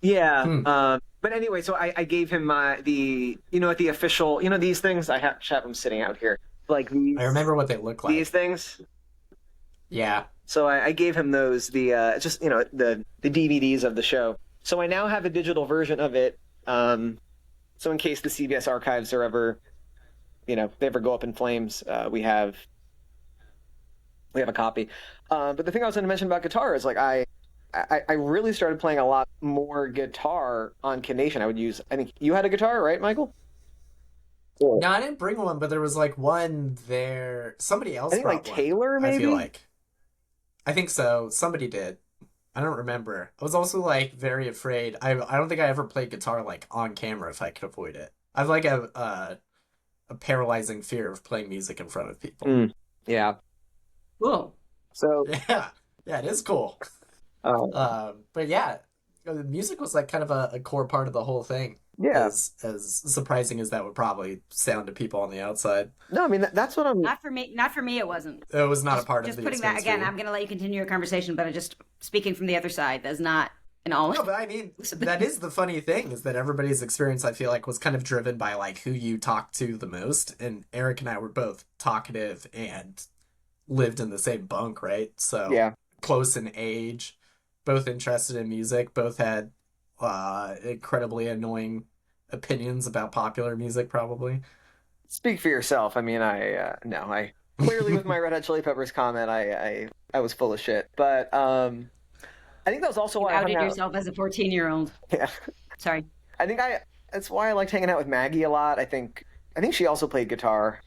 [SPEAKER 2] Yeah. But anyway, so I gave him at the official, these things. I have them sitting out here, like these,
[SPEAKER 3] I remember what they look like.
[SPEAKER 2] these things.
[SPEAKER 3] Yeah.
[SPEAKER 2] So I gave him those, the DVDs of the show. So I now have a digital version of it. So in case the CBS archives are ever, they ever go up in flames, we have a copy. But the thing I was going to mention about guitar is like I really started playing a lot more guitar on Kid Nation. I think you had a guitar, right, Michael?
[SPEAKER 3] No, I didn't bring one, but there was like one there. Somebody else
[SPEAKER 2] I think
[SPEAKER 3] brought
[SPEAKER 2] like
[SPEAKER 3] one.
[SPEAKER 2] Taylor, maybe.
[SPEAKER 3] I feel like. I think so. Somebody did. I don't remember. I was also like very afraid. I don't think I ever played guitar like on camera if I could avoid it. I have like a paralyzing fear of playing music in front of people.
[SPEAKER 2] Yeah.
[SPEAKER 1] Cool.
[SPEAKER 2] So
[SPEAKER 3] Yeah, it is cool. But yeah, the music was like kind of a core part of the whole thing.
[SPEAKER 2] Yeah.
[SPEAKER 3] As surprising as that would probably sound to people on the outside.
[SPEAKER 2] No, I mean that's what I'm.
[SPEAKER 1] Not for me. Not for me. It wasn't.
[SPEAKER 3] It was not
[SPEAKER 1] Just,
[SPEAKER 3] a part
[SPEAKER 1] just
[SPEAKER 3] of the
[SPEAKER 1] putting that
[SPEAKER 3] experience
[SPEAKER 1] again.
[SPEAKER 3] for you.
[SPEAKER 1] I'm going to let you continue your conversation, but I just speaking from the other side. That's not an all.
[SPEAKER 3] No, but I mean, that is the funny thing is that everybody's experience, I feel like, was kind of driven by like who you talked to the most. And Eric and I were both talkative and lived in the same bunk, right? So
[SPEAKER 2] Yeah.
[SPEAKER 3] close in age, both interested in music, both had incredibly annoying opinions about popular music, probably.
[SPEAKER 2] Speak for yourself. I mean, I clearly with my Red Hot Chili Peppers comment, I was full of shit. But I think that was also why I
[SPEAKER 1] outed
[SPEAKER 2] hung out.
[SPEAKER 1] yourself as a 14-year-old.
[SPEAKER 2] Yeah,
[SPEAKER 1] Sorry.
[SPEAKER 2] I think that's why I liked hanging out with Maggie a lot. I think she also played guitar.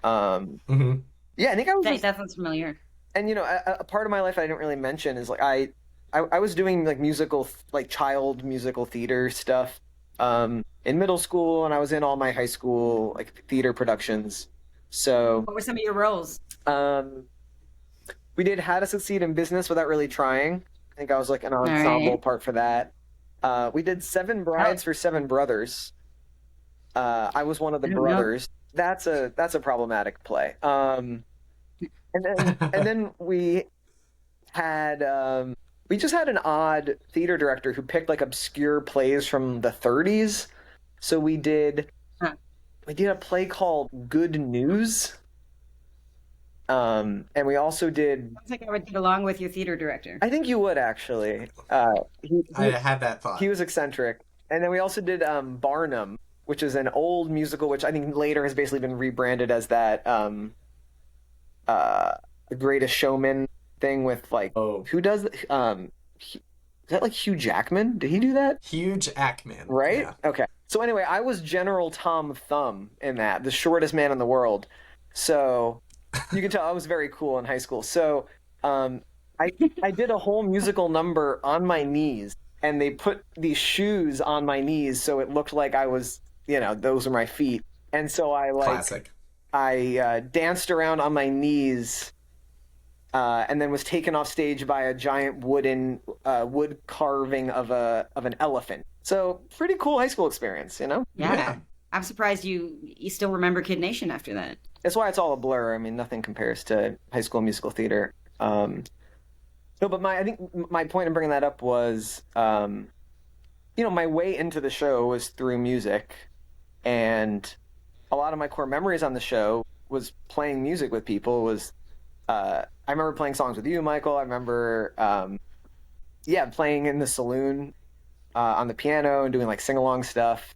[SPEAKER 3] Mm-hmm.
[SPEAKER 2] Yeah, I think I was.
[SPEAKER 1] That sounds familiar.
[SPEAKER 2] And a part of my life I didn't really mention is like I was doing like child musical theater stuff in middle school, and I was in all my high school like theater productions. So
[SPEAKER 1] What were some of your roles?
[SPEAKER 2] we did How to Succeed in Business Without Really Trying. I think I was like an ensemble
[SPEAKER 1] right.
[SPEAKER 2] part for that. We did Seven Brides for Seven Brothers. I was one of the
[SPEAKER 1] I don't know.
[SPEAKER 2] brothers. That's a problematic play. And then we just had an odd theater director who picked like obscure plays from the 30s. So we did a play called Good News. And we also did.
[SPEAKER 1] Sounds like I would get along with your theater director.
[SPEAKER 2] I think you would actually.
[SPEAKER 3] I had that thought.
[SPEAKER 2] He was eccentric. And then we also did Barnum, which is an old musical, which I think later has basically been rebranded as that The Greatest Showman thing with like who does is that like Hugh Jackman? Did he do that?
[SPEAKER 3] Huge Ackman.
[SPEAKER 2] Right?
[SPEAKER 3] Yeah.
[SPEAKER 2] Okay. So anyway, I was General Tom Thumb in that, the shortest man in the world. So you can tell I was very cool in high school. So I did a whole musical number on my knees, and they put these shoes on my knees so it looked like I was, those are my feet. And so I
[SPEAKER 3] Classic.
[SPEAKER 2] I danced around on my knees and then was taken off stage by a giant wood carving of an elephant. So pretty cool high school experience, you know?
[SPEAKER 1] Yeah.
[SPEAKER 3] Yeah.
[SPEAKER 1] I'm surprised you still remember Kid Nation after that.
[SPEAKER 2] That's why it's all a blur. I mean, nothing compares to High School Musical theater. No, but I think my point in bringing that up was, my way into the show was through music, and a lot of my core memories on the show was playing music with people. I remember playing songs with you, Michael. I remember, playing in the saloon on the piano and doing like sing along stuff.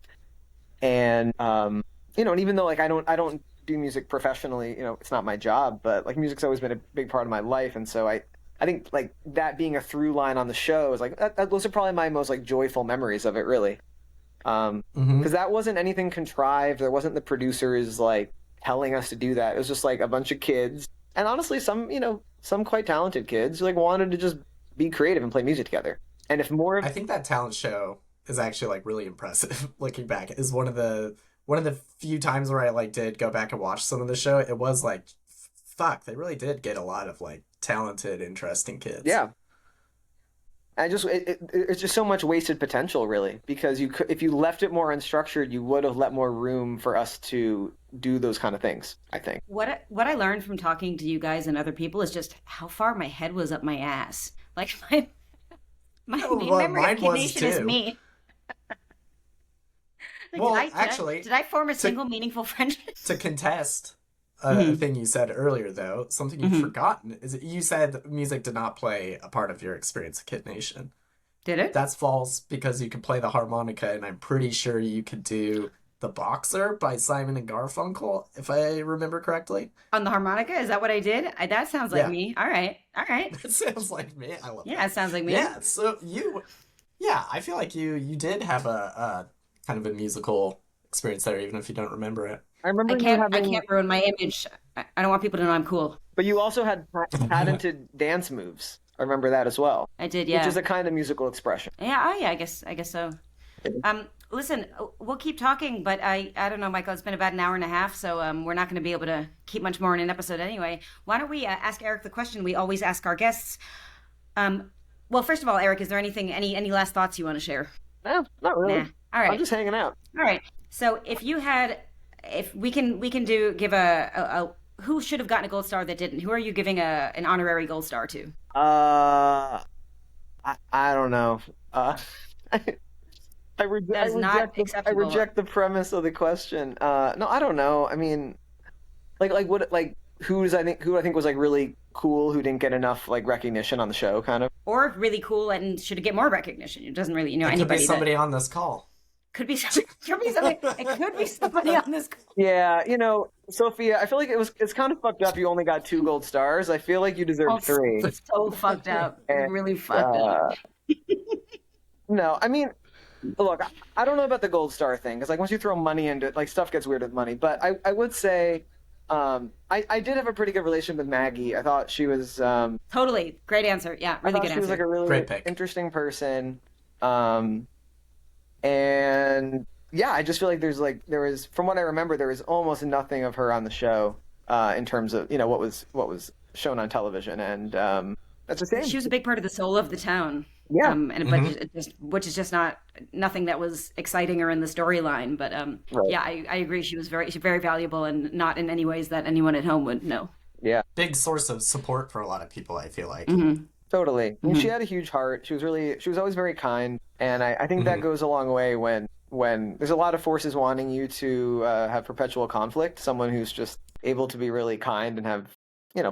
[SPEAKER 2] And and even though like I don't do music professionally, it's not my job, but like music's always been a big part of my life, and so I think like that being a through line on the show is like those are probably my most like joyful memories of it, really. Because that wasn't anything contrived. There wasn't the producers like telling us to do that. It was just like a bunch of kids, and honestly, some quite talented kids who like wanted to just be creative and play music together. And if more
[SPEAKER 3] I think that talent show is actually like really impressive. Looking back, is one of the few times where I like did go back and watch some of the show. It was like, fuck, they really did get a lot of like talented, interesting kids.
[SPEAKER 2] Yeah. It's just so much wasted potential, really, because if you left it more unstructured, you would have let more room for us to do those kind of things, I think.
[SPEAKER 1] What I learned from talking to you guys and other people is just how far my head was up my ass. Like my main memory of Kid Nation is me. Like, did I form a single meaningful friendship?
[SPEAKER 3] To contest a thing you said earlier, though, something you've forgotten is that you said music did not play a part of your experience at Kid Nation.
[SPEAKER 1] Did it?
[SPEAKER 3] That's false, because you could play the harmonica, and I'm pretty sure you could do The Boxer by Simon and Garfunkel, if I remember correctly.
[SPEAKER 1] On the harmonica? Is that what I did? That sounds like me. All right.
[SPEAKER 3] That sounds like me. I love that.
[SPEAKER 1] Yeah, it sounds like me.
[SPEAKER 3] Yeah, so I feel like you did have a kind of a musical experience there, even if you don't remember it.
[SPEAKER 2] I remember
[SPEAKER 1] I can't ruin my image. I don't want people to know I'm cool.
[SPEAKER 2] But you also had patented dance moves. I remember that as well.
[SPEAKER 1] I did, yeah.
[SPEAKER 2] Which is a kind of musical expression.
[SPEAKER 1] Yeah, I guess so. Listen, we'll keep talking, but I don't know, Michael. It's been about an hour and a half, so we're not going to be able to keep much more in an episode anyway. Why don't we ask Eric the question we always ask our guests? Well, first of all, Eric, is there any last thoughts you want to share?
[SPEAKER 2] No, not really.
[SPEAKER 1] Nah. All right.
[SPEAKER 2] I'm just hanging out.
[SPEAKER 1] All right. So if we can give a who should have gotten a gold star that didn't? Who are you giving an honorary gold star to?
[SPEAKER 2] I don't know. I reject the premise of the question. No, I don't know. I mean, who I think was like really cool who didn't get enough like recognition on the show, kind of.
[SPEAKER 1] Or really cool and should get more recognition. It doesn't really,
[SPEAKER 3] it
[SPEAKER 1] anybody.
[SPEAKER 3] Could be somebody on this call.
[SPEAKER 1] Could be somebody. It could be somebody on this call.
[SPEAKER 2] Yeah, Sophia, I feel like it's kind of fucked up. You only got 2 gold stars. I feel like you deserve 3.
[SPEAKER 1] It's so fucked up. It's really fucked up.
[SPEAKER 2] No, I mean, look, I don't know about the gold star thing, because like once you throw money into it, like stuff gets weird with money. But I would say, I did have a pretty good relationship with Maggie. I thought she was
[SPEAKER 1] totally great answer. Yeah, really good answer.
[SPEAKER 2] She was like a really interesting person. And yeah, I just feel like there was, from what I remember, there was almost nothing of her on the show in terms of what was shown on television, and that's a shame.
[SPEAKER 1] She was a big part of the soul of the town.
[SPEAKER 2] Yeah,
[SPEAKER 1] which is just nothing that was exciting or in the storyline. But
[SPEAKER 2] right.
[SPEAKER 1] Yeah, I agree. She's very valuable, and not in any ways that anyone at home would know.
[SPEAKER 2] Yeah,
[SPEAKER 3] big source of support for a lot of people, I feel like.
[SPEAKER 2] Totally. Mm-hmm. She had a huge heart. She was always very kind, and I think that goes a long way when there's a lot of forces wanting you to have perpetual conflict. Someone who's just able to be really kind and have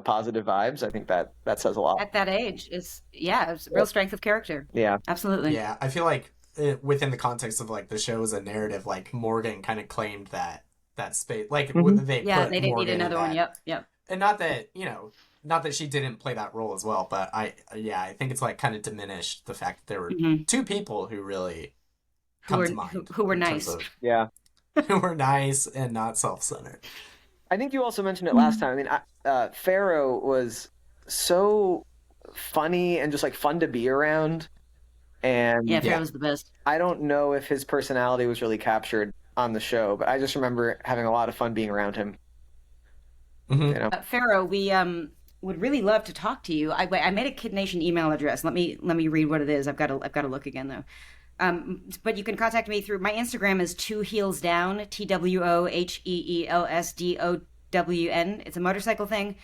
[SPEAKER 2] positive vibes. I think that says a lot.
[SPEAKER 1] At that age, it's real strength of character.
[SPEAKER 2] Yeah,
[SPEAKER 1] absolutely.
[SPEAKER 3] Yeah, I feel like within the context of like the show as a narrative, like Morgan kind of claimed that space. Like they
[SPEAKER 1] didn't need another one. Yep.
[SPEAKER 3] And not that she didn't play that role as well, but I think it's like kind of diminished the fact that there were 2 people who really come to mind.
[SPEAKER 1] Who were nice.
[SPEAKER 3] Who were nice and not self-centered.
[SPEAKER 2] I think you also mentioned it last time. I mean, Pharaoh was so funny and just like fun to be around. And
[SPEAKER 1] Pharaoh was the best.
[SPEAKER 2] I don't know if his personality was really captured on the show, but I just remember having a lot of fun being around him.
[SPEAKER 1] Pharaoh, we would really love to talk to you. I made a Kid Nation email address. Let me read what it is. I've got to look again though. But you can contact me through my Instagram is Two Heels Down, TWOHEELSDOWN. It's a motorcycle thing.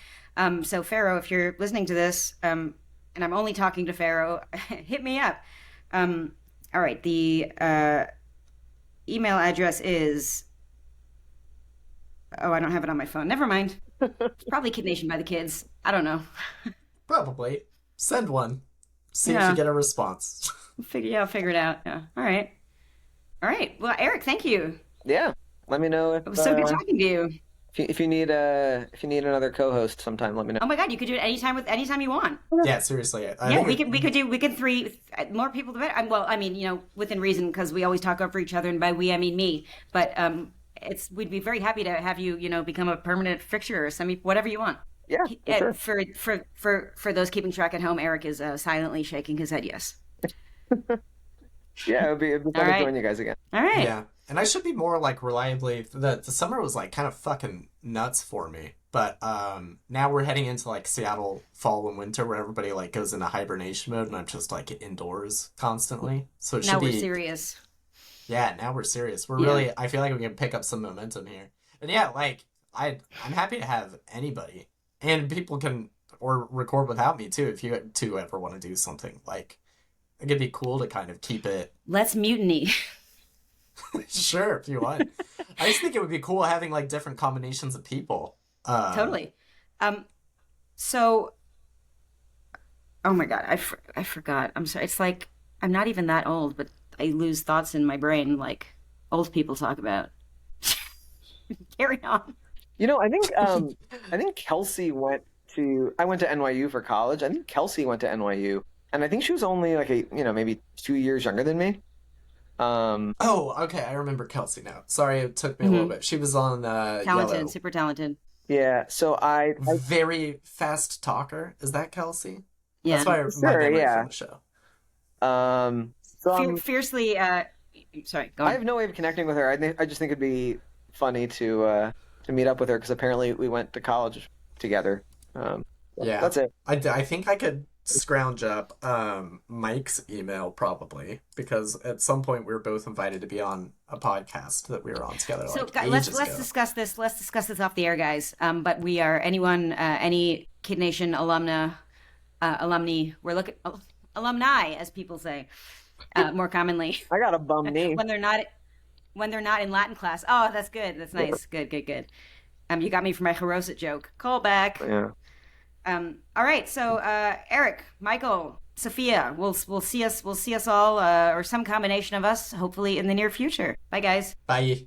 [SPEAKER 1] So Pharaoh, if you're listening to this, and I'm only talking to Pharaoh, hit me up. All right, the email address is. Oh, I don't have it on my phone. Never mind. It's probably Kid Nation by the kids. I don't know.
[SPEAKER 3] Probably. Send one. See if
[SPEAKER 1] Yeah.
[SPEAKER 3] you get a response.
[SPEAKER 1] I'll figure it out. Yeah. All right. All right. Well, Eric, thank you.
[SPEAKER 2] Yeah. Let me know if
[SPEAKER 1] It was so good talking to you.
[SPEAKER 2] if you need another co-host sometime. Let me know.
[SPEAKER 1] Oh my God, you could do it anytime you want.
[SPEAKER 3] Yeah, seriously. I
[SPEAKER 1] Yeah,
[SPEAKER 3] think
[SPEAKER 1] we could three more people the better. Well, I mean, within reason because we always talk over each other, and by we I mean me. But we'd be very happy to have you, become a permanent fixture or whatever you want.
[SPEAKER 2] Yeah, for sure.
[SPEAKER 1] For those keeping track at home, Eric is silently shaking his head yes.
[SPEAKER 2] Yeah, it'd be fun
[SPEAKER 1] All
[SPEAKER 2] to
[SPEAKER 1] right.
[SPEAKER 2] join you guys again.
[SPEAKER 1] All right.
[SPEAKER 3] Yeah. And I should be more like reliably the summer was like kind of fucking nuts for me. But now we're heading into like Seattle fall and winter where everybody like goes into hibernation mode and I'm just like indoors constantly. So it
[SPEAKER 1] Now
[SPEAKER 3] should
[SPEAKER 1] we're
[SPEAKER 3] be
[SPEAKER 1] serious.
[SPEAKER 3] Yeah, now we're serious. We're
[SPEAKER 1] Yeah.
[SPEAKER 3] really I feel like we can pick up some momentum here. And yeah, like I'm happy to have anybody. And people can or record without me too if you two ever want to do something. Like it'd be cool to kind of keep it
[SPEAKER 1] Let's mutiny.
[SPEAKER 3] sure, if you want. I just think it would be cool having like different combinations of people.
[SPEAKER 1] Totally. So, oh my God, I forgot. I'm sorry. It's like I'm not even that old, but I lose thoughts in my brain like old people talk about. Carry on.
[SPEAKER 2] I think Kelsey I went to NYU for college. I think Kelsey went to NYU, and I think she was only like maybe 2 years younger than me.
[SPEAKER 3] Oh, okay. I remember Kelsey now. Sorry, it took me a little bit. She was on
[SPEAKER 1] Talented,
[SPEAKER 3] Yellow.
[SPEAKER 1] super talented.
[SPEAKER 2] Yeah, so I
[SPEAKER 3] Very fast talker. Is that Kelsey?
[SPEAKER 1] Yeah.
[SPEAKER 3] That's why my
[SPEAKER 2] Sure,
[SPEAKER 3] memory
[SPEAKER 2] yeah.
[SPEAKER 3] from the show.
[SPEAKER 2] so I'm-
[SPEAKER 1] Fiercely. Sorry. Go
[SPEAKER 2] I
[SPEAKER 1] on.
[SPEAKER 2] have no way of connecting with her. I just think it'd be funny to meet up with her because apparently we went to college together.
[SPEAKER 3] Yeah.
[SPEAKER 2] That's it.
[SPEAKER 3] I think I could scrounge up Mike's email probably because at some point we were both invited to be on a podcast that we were on together.
[SPEAKER 1] So
[SPEAKER 3] like
[SPEAKER 1] let's
[SPEAKER 3] ages ago.
[SPEAKER 1] discuss this. Let's discuss this off the air, guys. But we are any Kid Nation alumni. We're looking alumni, as people say, more commonly
[SPEAKER 2] I got a bum knee.
[SPEAKER 1] when they're not in Latin class. Oh, that's good. That's nice. Good. You got me for my Hirosa joke. Call back.
[SPEAKER 2] Yeah.
[SPEAKER 1] All right. So Eric, Michael, Sophia, we'll see us all or some combination of us, hopefully in the near future. Bye, guys.
[SPEAKER 3] Bye.